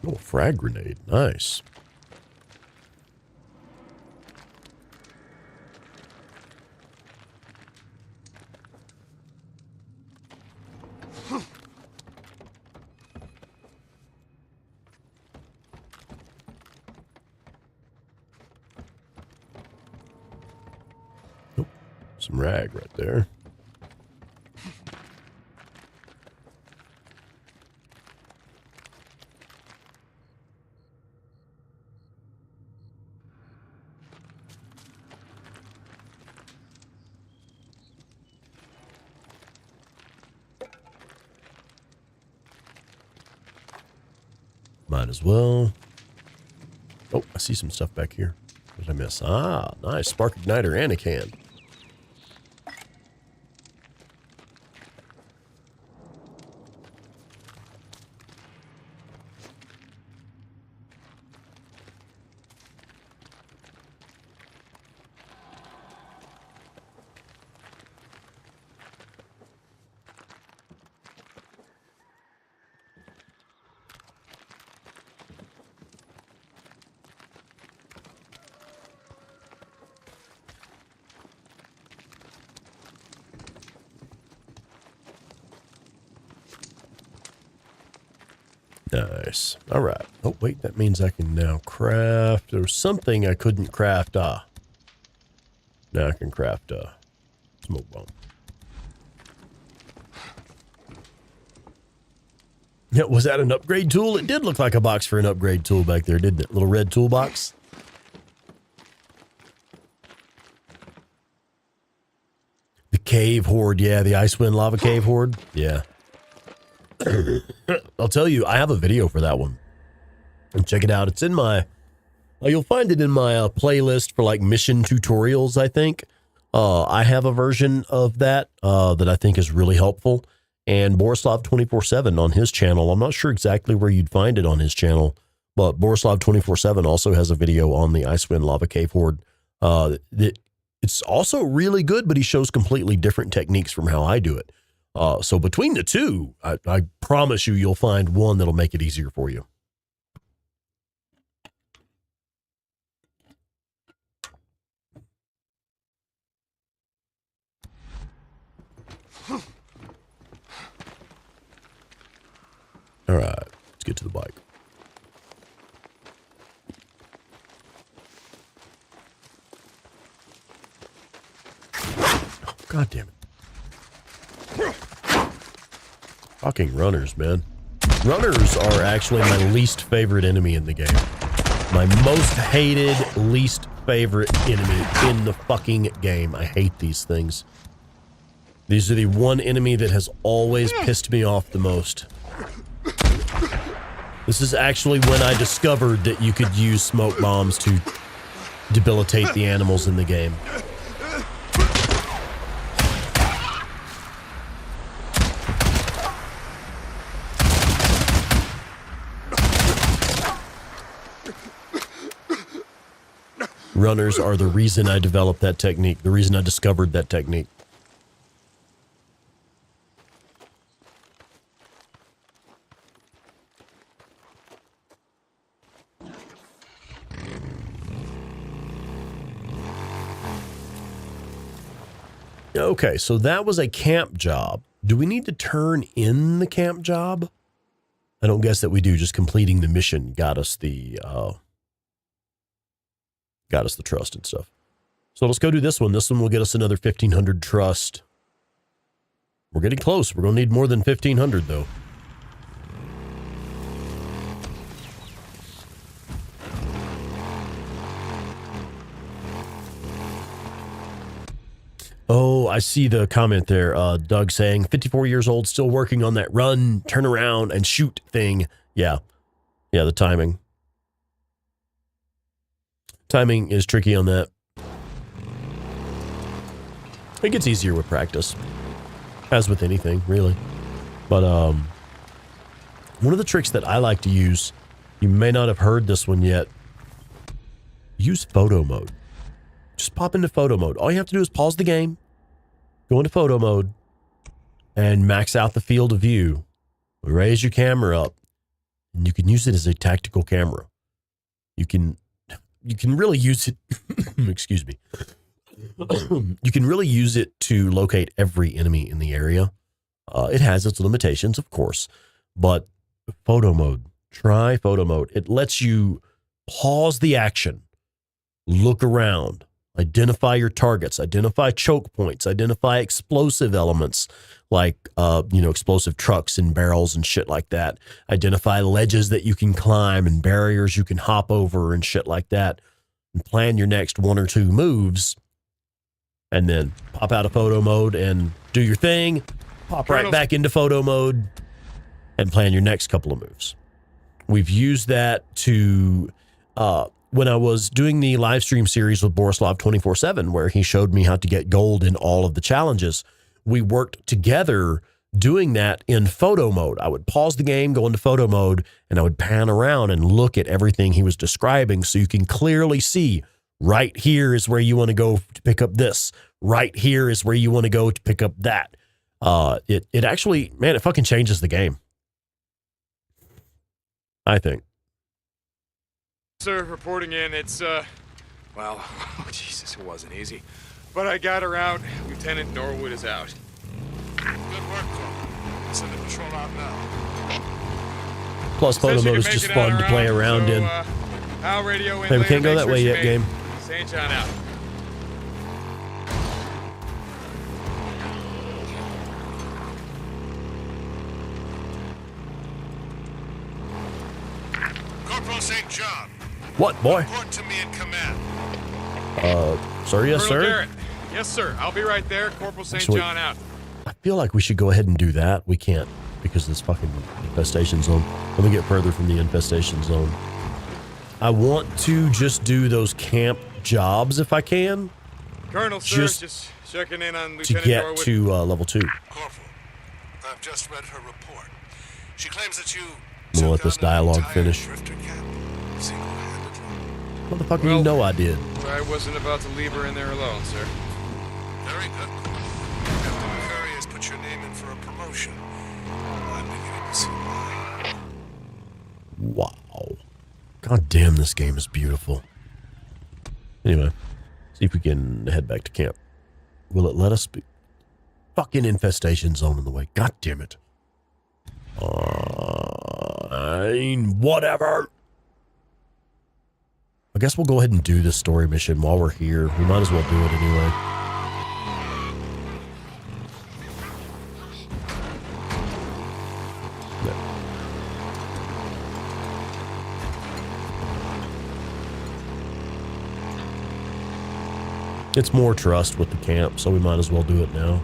Oh, frag grenade. Nice. Oh, some rag right there. Might as well. Oh, I see some stuff back here. What did I miss? Ah, nice. Spark igniter and a can. Nice. All right. Oh, wait, that means I can now craft. There was something I couldn't craft. Ah. Now I can craft a smoke bomb. Yeah, was that an upgrade tool? It did look like a box for an upgrade tool back there, didn't it? Little red toolbox. The cave horde. Yeah, the Icewind lava cave horde. Yeah. I'll tell you, I have a video for that one. And check it out. It's in my, you'll find it in my playlist for like mission tutorials, I think. I have a version of that that I think is really helpful. And Borislav 24/7 on his channel. I'm not sure exactly where you'd find it on his channel, but Borislav 24/7 also has a video on the Icewind lava cave horde. It's also really good, but he shows completely different techniques from how I do it. So between the two, I promise you'll find one that'll make it easier for you. All right, let's get to the bike. Oh, God damn it. Fucking runners, man. Runners are actually my least favorite enemy in the game. My most hated, least favorite enemy in the fucking game. I hate these things. These are the one enemy that has always pissed me off the most. This is actually when I discovered that you could use smoke bombs to debilitate the animals in the game. Runners are the reason I developed that technique, the reason I discovered that technique. Okay, so that was a camp job. Do we need to turn in the camp job? I don't guess that we do. Just completing the mission got us the trust and stuff. So let's go do this one. This one will get us another 1,500 trust. We're getting close. We're going to need more than 1,500 though. Oh, I see the comment there. Doug saying 54 years old, still working on that run, turn around and shoot thing. Yeah. Yeah, the timing. Timing is tricky on that. It gets easier with practice. As with anything, really. But one of the tricks that I like to use, you may not have heard this one yet, use photo mode. Just pop into photo mode. All you have to do is pause the game, go into photo mode, and max out the field of view. Raise your camera up, and you can use it as a tactical camera. You can really use it, excuse me. You can really use it to locate every enemy in the area. It has its limitations, of course, but photo mode, try photo mode. It lets you pause the action, look around, identify your targets, identify choke points, identify explosive elements like, explosive trucks and barrels and shit like that. Identify ledges that you can climb and barriers you can hop over and shit like that. And plan your next one or two moves. And then pop out of photo mode and do your thing. Pop right back into photo mode and plan your next couple of moves. We've used that to... when I was doing the live stream series with Borislav 24/7, where he showed me how to get gold in all of the challenges, we worked together doing that in photo mode. I would pause the game, go into photo mode, and I would pan around and look at everything he was describing so you can clearly see right here is where you want to go to pick up this. Right here is where you want to go to pick up that. It actually, man, it fucking changes the game. I think. Sir, reporting in. It's, well, oh, Jesus, it wasn't easy. But I got her out. Lieutenant Norwood is out. Good work, Corporal. Send the patrol out now. Plus, photo mode is just fun to play around in. I'll radio in hey, we can't go that way yet, game. St. John out. Corporal St. John. What, boy? Report to me in command. Sir, yes, Colonel sir? Garrett. Yes, sir. I'll be right there. Corporal St. Actually, John out. I feel like we should go ahead and do that. We can't because of this fucking infestation zone. Let me get further from the infestation zone. I want to just do those camp jobs if I can. Colonel, sir, just checking in on to Lieutenant get Norwood. to level 2. Corporal, I've just read her report. She claims that you I'm gonna let this dialogue finish. Drifter camp, single-handedly. Motherfucker, you know I did. I wasn't about to leave her in there alone, sir. Very good. Captain McCurry has put your name in for a promotion. I'm beginning to see why. Wow. God damn, this game is beautiful. Anyway, see if we can head back to camp. Will it let us be? Fucking infestation zone in the way. God damn it. Fine. Whatever. I guess we'll go ahead and do this story mission while we're here. We might as well do it anyway. It's more trust with the camp, so we might as well do it now.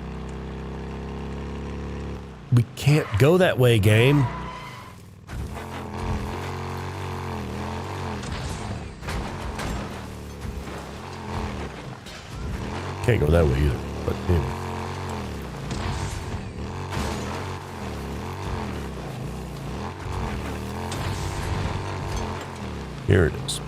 We can't go that way, game. Can't go that way either, but anyway. Here it is.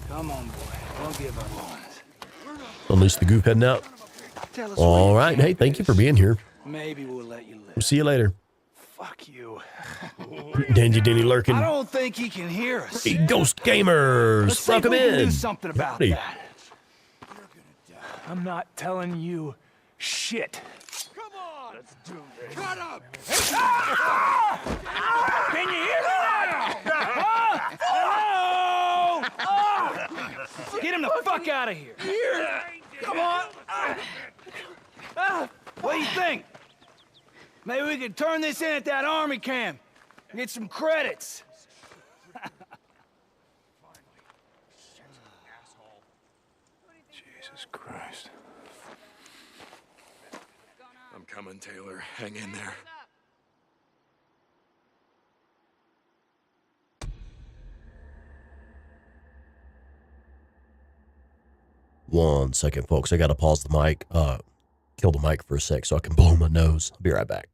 Come on, boy. Don't give up on us. Unleash the goop heading out. Tell us All where right. your Hey, camp thank you is. for being here. Maybe we'll let you live. We'll see you later. Fuck you. Dandy Denny lurking. I don't think he can hear us. Hey, Ghost Gamers. Let's see if Welcome we can in. do something about Howdy. that. I'm not telling you shit. Can you hear me now? Huh? Hello? Get him the fuck out of here. Come on. What do you think? Maybe we could turn this in at that army camp and get some credits. Jesus Christ. I'm coming, Taylor. Hang in there. One second, folks. I got to pause the mic. Kill the mic for a sec so I can blow my nose. I'll be right back.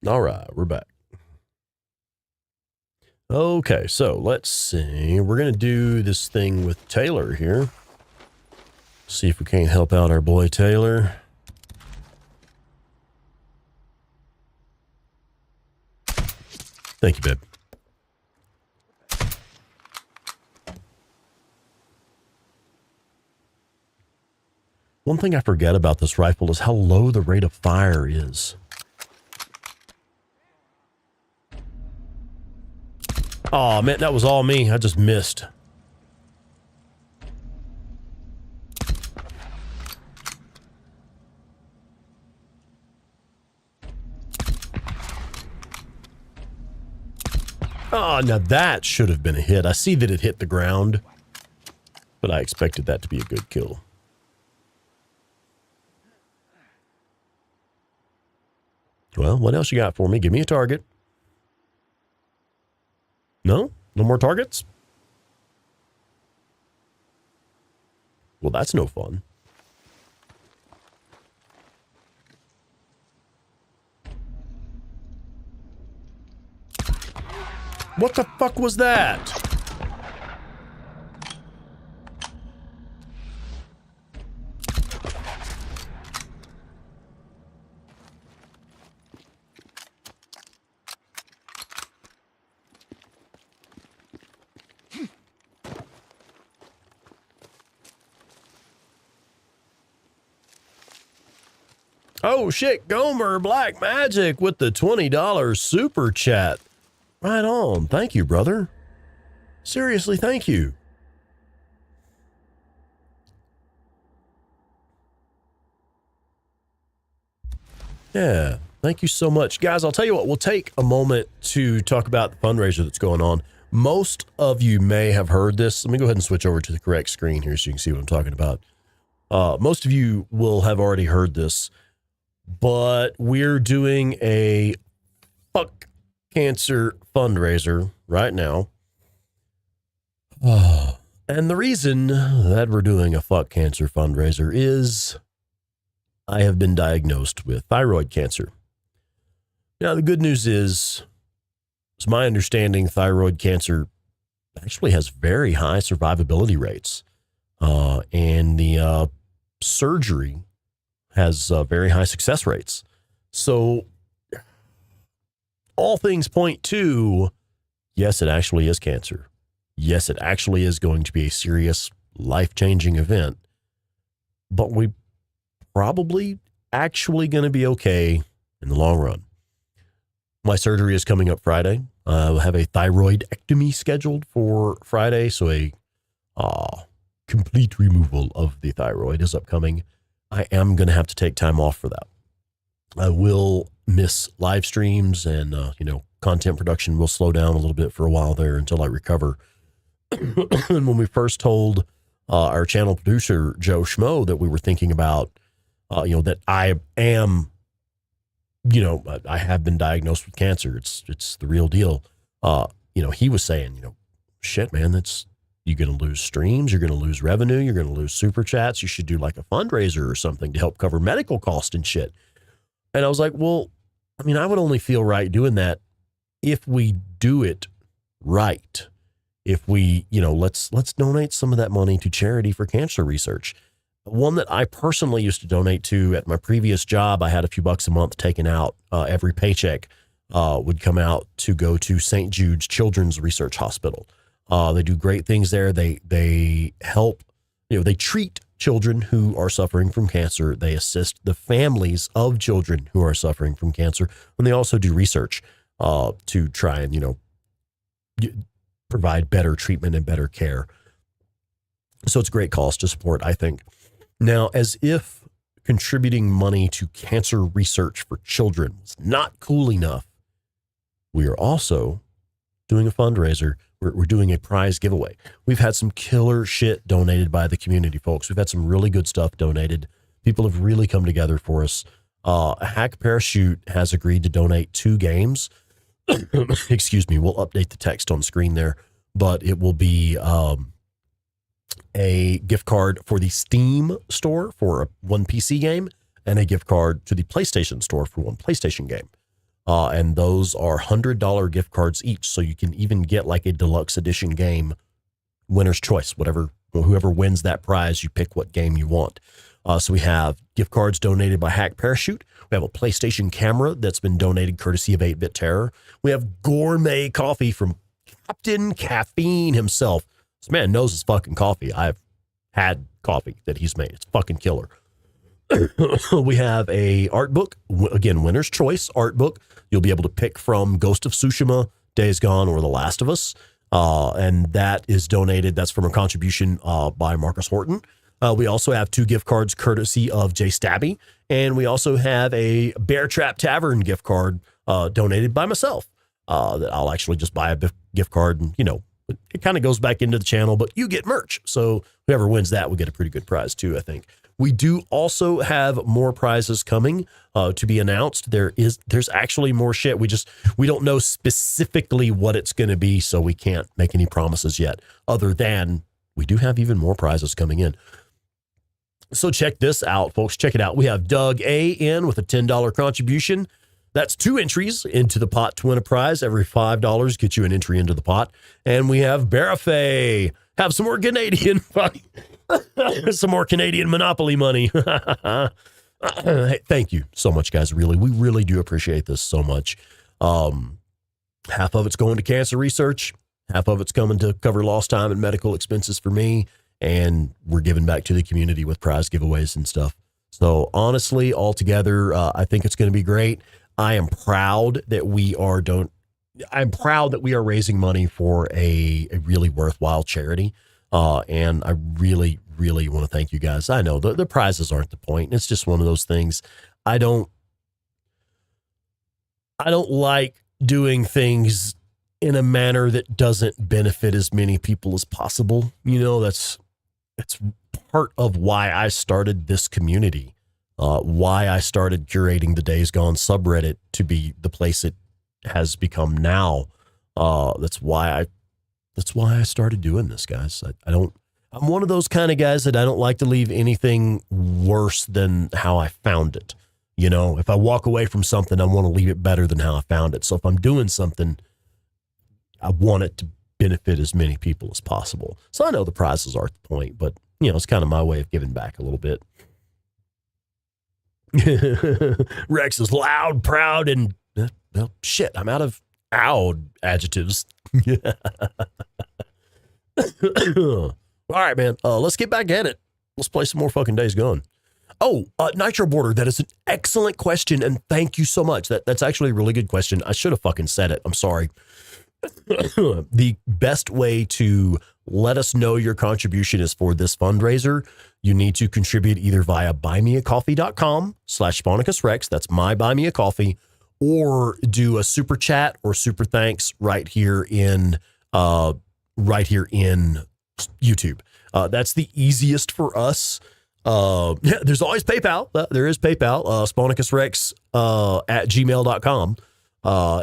All right, we're back. Okay, so let's see. We're going to do this thing with Taylor here. See if we can't help out our boy Taylor. Thank you, babe. One thing I forget about this rifle is how low the rate of fire is. Oh man, that was all me. I just missed. Oh, now that should have been a hit. I see that it hit the ground, but I expected that to be a good kill. Well, what else you got for me? Give me a target. No? No more targets? Well, that's no fun. What the fuck was that? Oh shit, Gomer Black Magic with the $20 super chat. Right on. Thank you, brother. Seriously, thank you. Yeah, thank you so much. Guys, I'll tell you what, we'll take a moment to talk about the fundraiser that's going on. Most of you may have heard this. Let me go ahead and switch over to the correct screen here so you can see what I'm talking about. Most of you will have already heard this, but we're doing a fuck cancer fundraiser right now. And the reason that we're doing a fuck cancer fundraiser is I have been diagnosed with thyroid cancer. Now, the good news is, it's my understanding thyroid cancer actually has very high survivability rates. And the surgery has very high success rates. So all things point to, yes, it actually is cancer. Yes, it actually is going to be a serious, life-changing event. But we probably actually going to be okay in the long run. My surgery is coming up Friday. I'll have a thyroidectomy scheduled for Friday, so a complete removal of the thyroid is upcoming. I am going to have to take time off for that. I will miss live streams and, content production will slow down a little bit for a while there until I recover. And when we first told our channel producer, Joe Schmo, that we were thinking about, that I am, I have been diagnosed with cancer. It's the real deal. He was saying, shit, man, you're going to lose streams. You're going to lose revenue. You're going to lose super chats. You should do like a fundraiser or something to help cover medical costs and shit. And I was like, well, I would only feel right doing that if we do it right. If we, let's donate some of that money to charity for cancer research. One that I personally used to donate to at my previous job, I had a few bucks a month taken out. Every paycheck would come out to go to St. Jude's Children's Research Hospital. They do great things there. They help, they treat children who are suffering from cancer. They assist the families of children who are suffering from cancer. And they also do research to try and, provide better treatment and better care. So it's a great cause to support, I think. Now, as if contributing money to cancer research for children was not cool enough, we are also doing a fundraiser. We're doing a prize giveaway. We've had some killer shit donated by the community, folks. We've had some really good stuff donated. People have really come together for us. Hack Parachute has agreed to donate 2 games. Excuse me. We'll update the text on screen there, but it will be a gift card for the Steam store for one PC game and a gift card to the PlayStation store for one PlayStation game. And those are $100 gift cards each. So you can even get like a deluxe edition game, winner's choice, whoever wins that prize, you pick what game you want. So we have gift cards donated by Hack Parachute. We have a PlayStation camera that's been donated courtesy of 8-Bit Terror. We have gourmet coffee from Captain Caffeine himself. This man knows his fucking coffee. I've had coffee that he's made. It's fucking killer. We have a art book, again, winner's choice art book. You'll be able to pick from Ghost of Tsushima, Days Gone, or The Last of Us. And that is donated. That's from a contribution by Marcus Horton. We also have 2 gift cards courtesy of Jay Stabby. And we also have a Bear Trap Tavern gift card donated by myself that I'll actually just buy a gift card. And, it kind of goes back into the channel, but you get merch. So whoever wins that will get a pretty good prize too, I think. We do also have more prizes coming to be announced. There's actually more shit. We don't know specifically what it's going to be, so we can't make any promises yet, other than we do have even more prizes coming in. So check this out, folks. Check it out. We have Doug A in with a $10 contribution. That's 2 entries into the pot to win a prize. Every $5 gets you an entry into the pot. And we have Barafay. Have some more Canadian money. Some more Canadian Monopoly money. Hey, thank you so much, guys. We really do appreciate this so much. Half of it's going to cancer research. Half of it's coming to cover lost time and medical expenses for me. And we're giving back to the community with prize giveaways and stuff. So honestly, altogether, I think it's going to be great. I am proud that we are raising money for a really worthwhile charity. And I really, really want to thank you guys. I know the prizes aren't the point. It's just one of those things. I don't like doing things in a manner that doesn't benefit as many people as possible. That's part of why I started this community. Why I started curating the Days Gone subreddit to be the place it has become now. That's why I started doing this, guys. I'm one of those kind of guys that I don't like to leave anything worse than how I found it. You know, if I walk away from something, I want to leave it better than how I found it. So if I'm doing something, I want it to benefit as many people as possible. So I know the prizes are the point, but, you know, it's kind of my way of giving back a little bit. Rex is loud, proud, and, well, shit, I'm out of oud adjectives. All right, man. Let's get back at it. Let's play some more fucking Days Gone. Oh, Nitro Border, that is an excellent question, and thank you so much. That's actually a really good question. I should have fucking said it. I'm sorry. The best way to let us know your contribution is for this fundraiser. You need to contribute either via buymeacoffee.com/SponicusRex. That's my Buy Me a Coffee, or do a super chat or super thanks right here in YouTube. That's the easiest for us. Yeah, there's always PayPal. There is PayPal. SponicusRex at gmail.com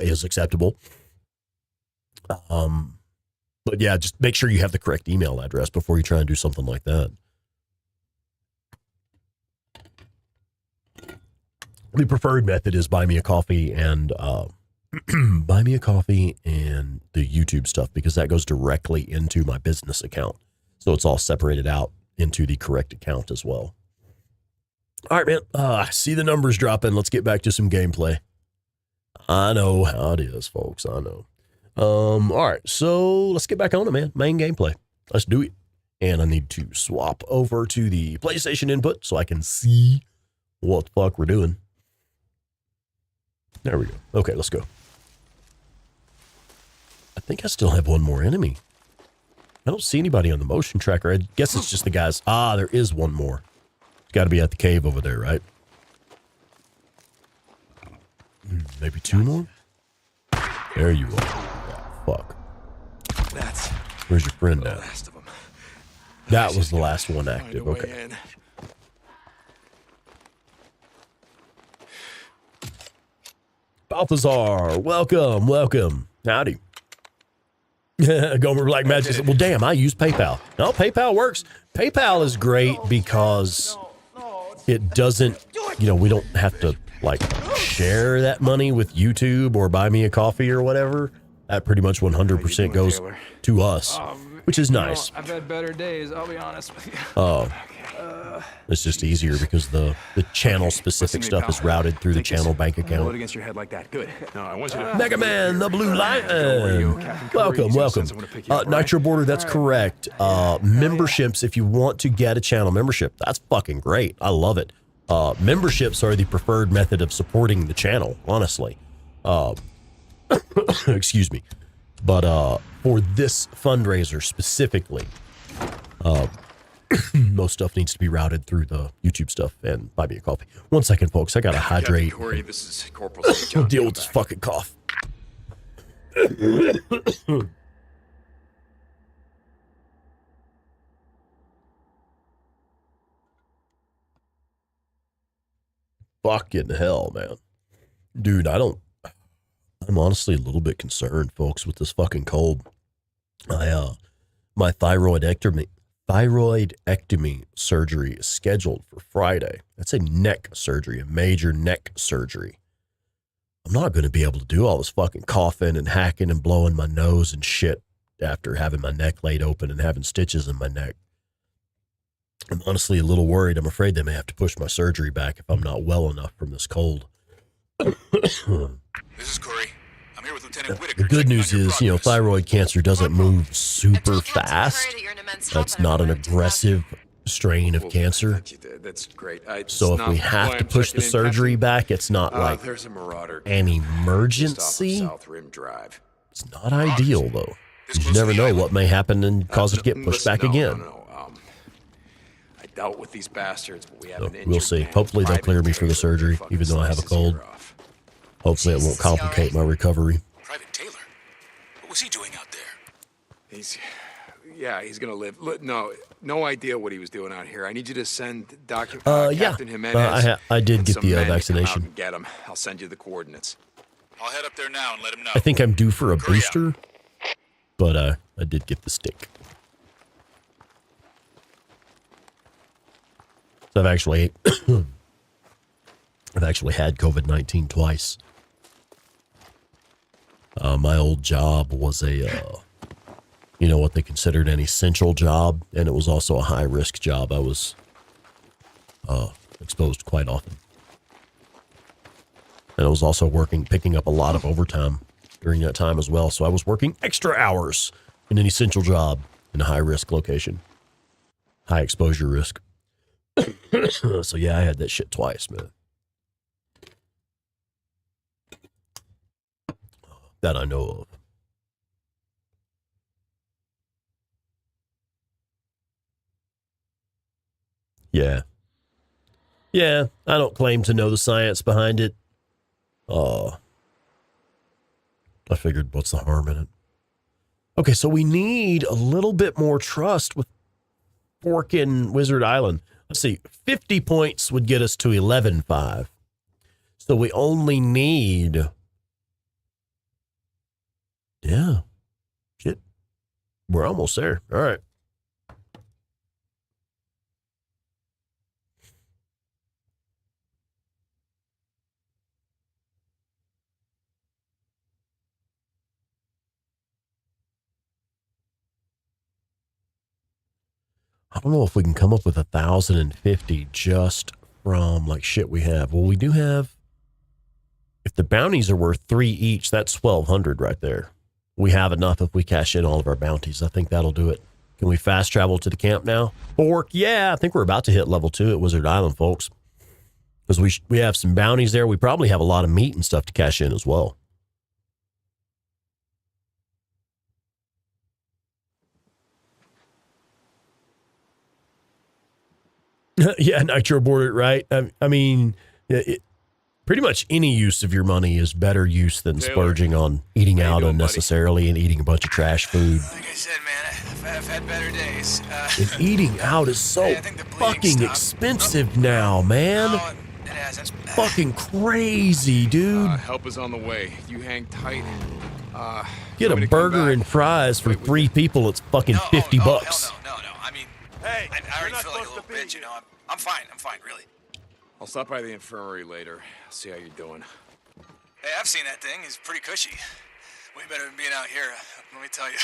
is acceptable. But yeah, just make sure you have the correct email address before you try and do something like that. The preferred method is Buy Me a Coffee and Buy Me a Coffee and the YouTube stuff, because that goes directly into my business account. So it's all separated out into the correct account as well. All right, man. I see the numbers dropping. Let's get back to some gameplay. I know how it is, folks. I know. All right, so let's get back on it, man. Main gameplay. Let's do it. And I need to swap over to the PlayStation input so I can see what the fuck we're doing. There we go. Okay, let's go. I think I still have one more enemy. I don't see anybody on the motion tracker. I guess it's just the guys. Ah, there is one more. It's got to be at the cave over there, right? Maybe two more? There you are. Fuck. That's Where's your friend the at? last of them. That was the last one active. Find a way Okay. in. Balthazar, welcome, welcome. Howdy. Gomer Black Magic said, well, damn, I use PayPal. No, PayPal works. PayPal is great because it doesn't, you know, we don't have to, like, share that money with YouTube or Buy Me a Coffee or whatever. That pretty much 100% goes to us, which is nice. I've had better days, I'll be honest with you. Oh, it's just easier because the channel specific stuff is routed through the channel bank Hold it account. against your head like that. Good. No, I want you to. Mega Man, the Blue Lion. Captain Welcome, Curry, welcome. I'm gonna pick you up, Nitro Border, that's correct. Memberships, if you want to get a channel membership, that's fucking great. I love it. Memberships are the preferred method of supporting the channel, honestly. Excuse me. But for this fundraiser specifically, most stuff needs to be routed through the YouTube stuff and Buy Me a Coffee. 1 second, folks. I gotta hydrate. Corey, this is Corporal I'll deal with this fucking cough. Fucking hell, man. Dude, I'm honestly a little bit concerned, folks, with this fucking cold. My thyroidectomy surgery is scheduled for Friday. That's a neck surgery, a major neck surgery. I'm not going to be able to do all this fucking coughing and hacking and blowing my nose and shit after having my neck laid open and having stitches in my neck. I'm honestly a little worried. I'm afraid they may have to push my surgery back if I'm not well enough from this cold. This is Corey. I'm here with Lieutenant Whitaker. The good checking news on your is, you know, progress. thyroid cancer doesn't move super fast. That's not an aggressive strain of cancer. That's great. So if we have to push the surgery back, it's not like there's a marauder an just off of emergency. South Rim Drive. It's not ideal, though. This You close never to the know island? what may happen and cause it to get pushed Listen, back no, again. No. I dealt with these bastards, but we have So an we'll injured see. man. Hopefully they'll Private clear me for the Taylor surgery, fucking even though I have a slices cold. your off. Hopefully it won't Jesus, you all complicate right? my recovery. Private Taylor? What was he doing out there? He's gonna live. Look, no idea what he was doing out here. I need you to send Yeah. Captain Jimenez. I did and get some the men to come out vaccination. and get him. I'll send you the coordinates. I'll head up there now and let him know. I think I'm due for a Hurry up. booster, but I did get the stick. So I've actually had COVID-19 twice. My old job was what they considered an essential job, and it was also a high-risk job. I was exposed quite often. And I was also picking up a lot of overtime during that time as well. So I was working extra hours in an essential job in a high-risk location. High exposure risk. So yeah, I had that shit twice, man. That I know of. Yeah. Yeah, I don't claim to know the science behind it. I figured, what's the harm in it? Okay, so we need a little bit more trust with Forkin Wizard Island. Let's see, 50 points would get us to 11.5. So we only need... Yeah. Shit. We're almost there. All right. I don't know if we can come up with 1,050 just from like shit we have. Well, we do have, if the bounties are worth 3 each, that's 1,200 right there. We have enough if we cash in all of our bounties. I think that'll do it. Can we fast travel to the camp now? Fork, yeah, I think we're about to hit level 2 at Wizard Island, folks. Because we have some bounties there. We probably have a lot of meat and stuff to cash in as well. Yeah, Nitro boarded right. I mean, pretty much any use of your money is better use than splurging on eating out unnecessarily and eating a bunch of trash food. Like I said, man, I've had better days. And eating out is so fucking expensive now, man. Oh, it has. It's Fucking crazy, dude. Help is on the way. You hang tight. Get a burger and fries for 3 people. It's fucking $50 bucks. No. I mean, hey, I already feel like a little bitch, you know. I'm fine, really. I'll stop by the infirmary later. See how you're doing. Hey, I've seen that thing. It's pretty cushy. Way better than being out here, let me tell you.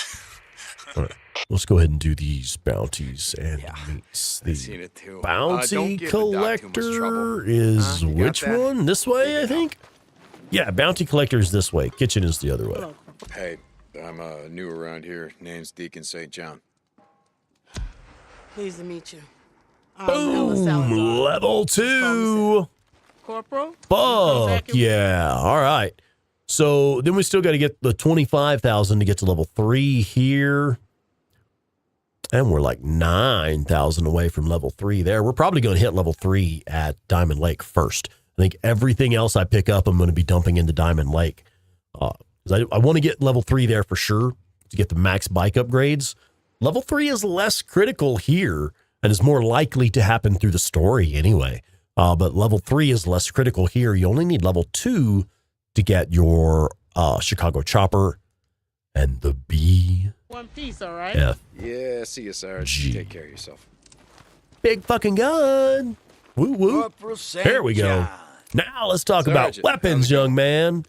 All right, let's go ahead and do these bounties and meets. The seen it too. bounty Don't give the doc too much collector trouble. is You got which that? one? This way, I think? Yeah, bounty collector is this way. Kitchen is the other way. Hey, I'm new around here. Name's Deacon St. John. Pleased to meet you. Boom! Level 2! Corporal? Fuck yeah. All right. So then we still got to get the 25,000 to get to level 3 here. And we're like 9,000 away from level 3 there. We're probably going to hit level 3 at Diamond Lake first. I think everything else I pick up, I'm going to be dumping into Diamond Lake. I want to get level 3 there for sure to get the max bike upgrades. Level 3 is less critical here and is more likely to happen through the story anyway. But level 3 is less critical here. You only need level 2 to get your Chicago chopper and the B. One piece, all right? F. Yeah, see you, Sarah. G. Take care of yourself. Big fucking gun. Woo woo. Corporal St. There we go. John. Now let's talk about Sergeant, weapons, how's it young man.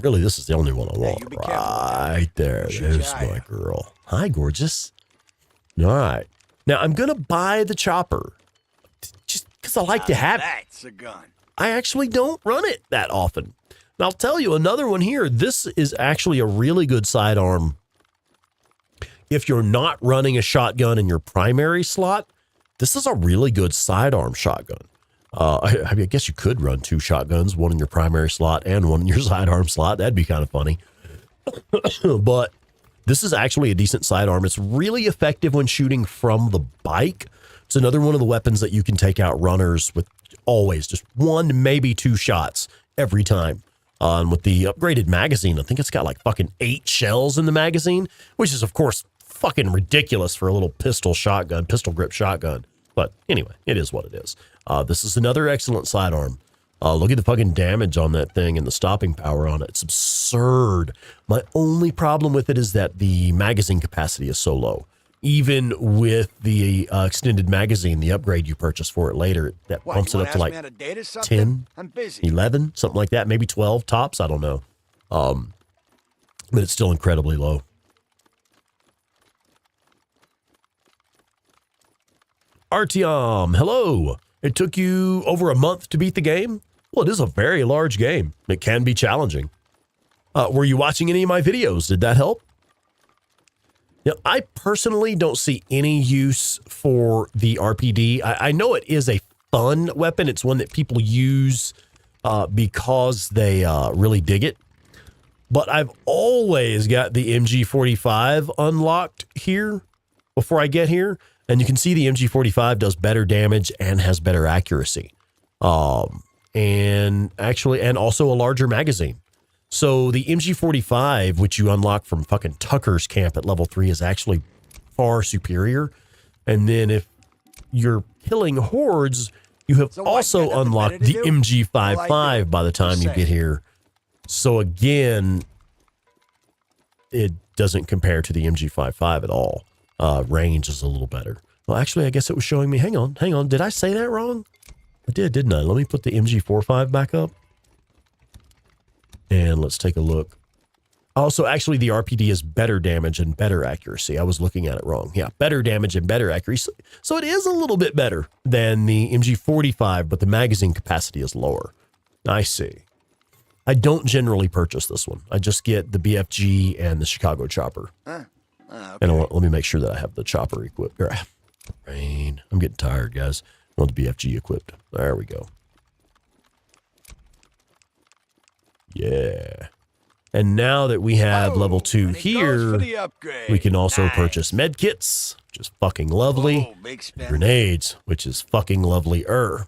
Really, this is the only one I want. you be careful with Right there. Shoot There's your eye my out. girl. Hi, gorgeous. All right. Now, I'm going to buy the chopper just because I like to have it. That's a gun. I actually don't run it that often. And I'll tell you another one here. This is actually a really good sidearm. If you're not running a shotgun in your primary slot, this is a really good sidearm shotgun. I guess you could run 2 shotguns, one in your primary slot and one in your sidearm slot. That'd be kind of funny. But this is actually a decent sidearm. It's really effective when shooting from the bike. It's another one of the weapons that you can take out runners with always just 1, maybe 2 shots every time. And with the upgraded magazine, I think it's got like fucking 8 shells in the magazine, which is of course fucking ridiculous for a little pistol grip shotgun. But anyway, it is what it is. This is another excellent sidearm. Look at the fucking damage on that thing and the stopping power on it. It's absurd. My only problem with it is that the magazine capacity is so low. even with the extended magazine, the upgrade you purchase for it later, that What, bumps you it wanna up to ask me like how to date or something? 10, I'm busy. 11, something like that, maybe 12 tops. I don't know. But it's still incredibly low. Artyom, hello. It took you over a month to beat the game? Well, it is a very large game. It can be challenging. Were you watching any of my videos? Did that help? Now, I personally don't see any use for the RPD. I know it is a fun weapon. It's one that people use because they really dig it. But I've always got the MG45 unlocked here before I get here. And you can see the MG45 does better damage and has better accuracy. And also a larger magazine. So the MG45, which you unlock from fucking Tucker's camp at level 3, is actually far superior. And then if you're killing hordes, you have also unlocked the MG55 by the time you get here. So again, it doesn't compare to the MG55 at all. Range is a little better. Well, actually, I guess it was showing me. Hang on. Did I say that wrong? I did, didn't I? Let me put the MG45 back up. And let's take a look. Also, actually, the RPD is better damage and better accuracy. I was looking at it wrong. Yeah, better damage and better accuracy. So it is a little bit better than the MG45, but the magazine capacity is lower. I see. I don't generally purchase this one. I just get the BFG and the Chicago chopper. Okay. And let me make sure that I have the chopper equipped. Rain. I'm getting tired, guys. I want the BFG equipped. There we go. Yeah. And now that we have level 2 here, we can also purchase med kits, which is fucking lovely. Grenades, which is fucking lovely-er.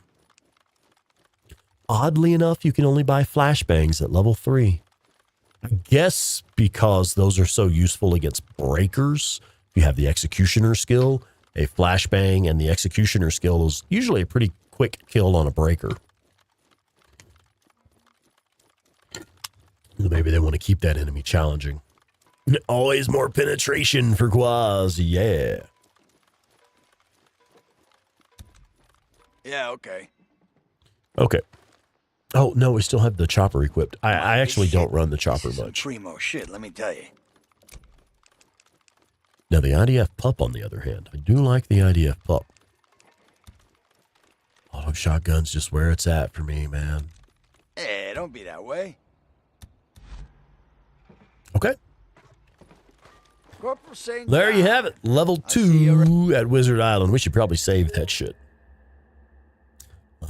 Oddly enough, you can only buy flashbangs at level 3. I guess because those are so useful against breakers. If you have the executioner skill, a flashbang and the executioner skill is usually a pretty quick kill on a breaker. Maybe they want to keep that enemy challenging. Always more penetration for Quaz, yeah. Yeah, okay. Okay. Oh, no, we still have the chopper equipped. I actually don't run the chopper much. Primo shit, let me tell you. Now, the IDF pup, on the other hand, I do like the IDF pup. Auto shotgun's just where it's at for me, man. Hey, don't be that way. Okay. Corporal St. There you have it. Level 2 at Wizard Island. We should probably save that shit.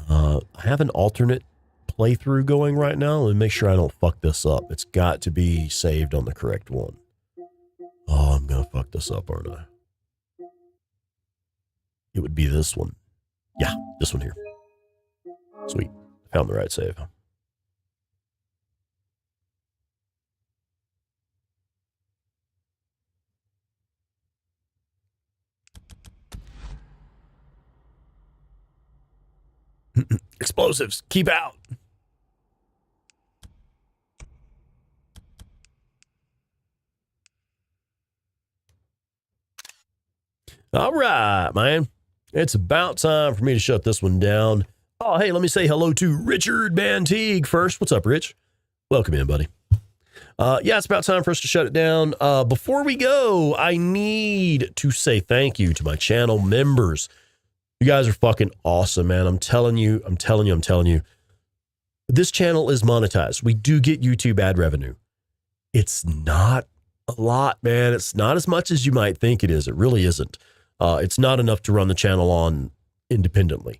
I have an alternate playthrough going right now. Let me make sure I don't fuck this up. It's got to be saved on the correct one. Oh, I'm going to fuck this up, aren't I? It would be this one. Yeah, this one here. Sweet. Found the right save. Explosives, keep out. All right, man. It's about time for me to shut this one down. Oh, hey, let me say hello to Richard Bantigue first. What's up, Rich? Welcome in, buddy. Yeah, it's about time for us to shut it down. Before we go, I need to say thank you to my channel members. You guys are fucking awesome, man. I'm telling you. This channel is monetized. We do get YouTube ad revenue. It's not a lot, man. It's not as much as you might think it is. It really isn't. It's not enough to run the channel on independently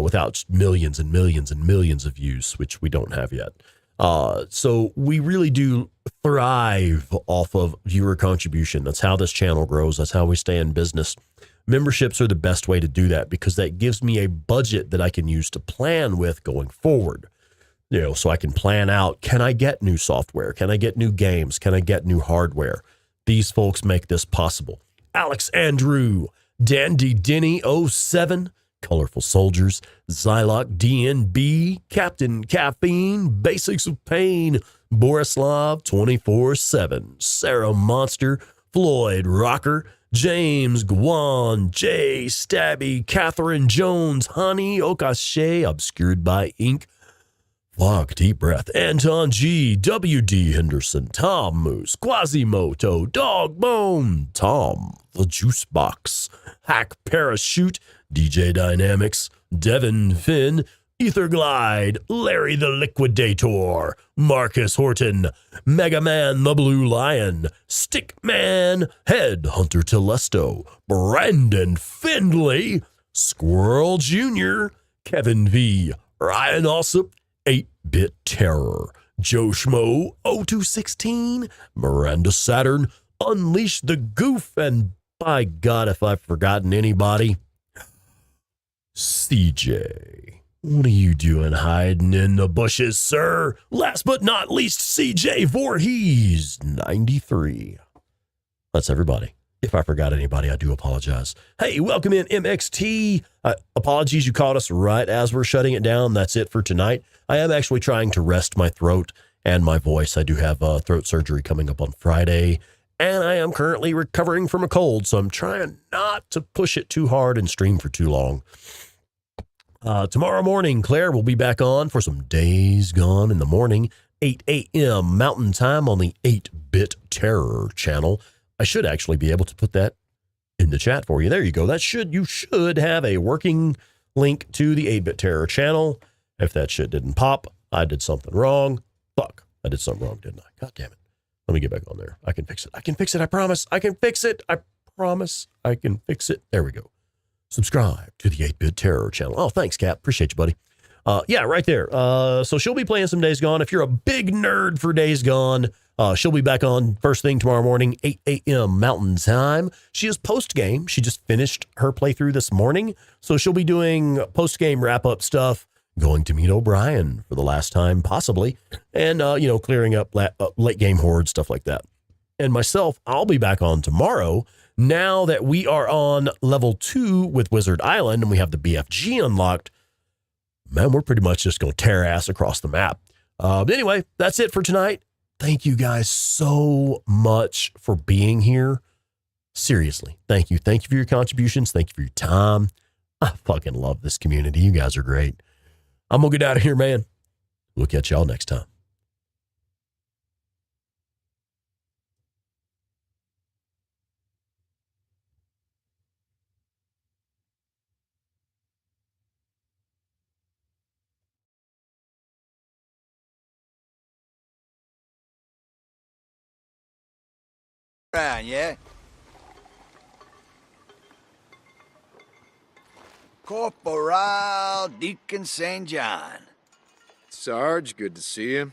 without millions and millions and millions of views, which we don't have yet. So we really do thrive off of viewer contribution. That's how this channel grows. That's how we stay in business. Memberships are the best way to do that because that gives me a budget that I can use to plan with going forward. You know, so I can plan out, can I get new software? Can I get new games? Can I get new hardware? These folks make this possible. Alex Andrew, Dandy Denny 07, Colorful Soldiers, Zylock DNB, Captain Caffeine, Basics of Pain, Borislav 24/7, Sarah Monster, Floyd Rocker, James Gwan, Jay Stabby, Catherine Jones, Honey Okashe, obscured by ink. Fuck, deep breath. Anton G, W.D. Henderson, Tom Moose, Quasimoto, Dog Bone, Tom, The Juice Box, Hack Parachute, DJ Dynamics, Devin Finn, Ether Glide, Larry the Liquidator, Marcus Horton, Mega Man the Blue Lion, Stickman, Headhunter Telesto, Brandon Findlay, Squirrel Jr., Kevin V, Ryan Alsop, 8-Bit Terror, Joe Schmo, 0216, Miranda Saturn, Unleash the Goof, and by God, if I've forgotten anybody, CJ. What are you doing hiding in the bushes, sir? Last but not least, CJ Voorhees, 93. That's everybody. If I forgot anybody, I do apologize. Hey, welcome in MXT. Apologies, you caught us right as we're shutting it down. That's it for tonight. I am actually trying to rest my throat and my voice. I do have throat surgery coming up on Friday, and I am currently recovering from a cold, so I'm trying not to push it too hard and stream for too long. Tomorrow morning, Claire will be back on for some Days Gone in the morning, 8 a.m. Mountain Time on the 8-Bit Terror channel. I should actually be able to put that in the chat for you. There you go. You should have a working link to the 8-Bit Terror channel. If that shit didn't pop, I did something wrong. Fuck, I did something wrong, didn't I? God damn it. Let me get back on there. I can fix it. I can fix it. I promise. I can fix it. I promise I can fix it. There we go. Subscribe to the 8-Bit Terror channel. Oh, thanks, Cap. Appreciate you, buddy. Yeah, right there. So she'll be playing some Days Gone. If you're a big nerd for Days Gone, she'll be back on first thing tomorrow morning, 8 a.m. Mountain Time. She is post-game. She just finished her playthrough this morning. So she'll be doing post-game wrap-up stuff, going to meet O'Brien for the last time, possibly, and, clearing up late-game Horde, stuff like that. And myself, I'll be back on tomorrow. Now that we are on level 2 with Wizard Island and we have the BFG unlocked, man, we're pretty much just going to tear ass across the map. But anyway, that's it for tonight. Thank you guys so much for being here. Seriously, thank you. Thank you for your contributions. Thank you for your time. I fucking love this community. You guys are great. I'm going to get out of here, man. We'll catch y'all next time. Right, yeah? Corporal Deacon St. John. Sarge, good to see you.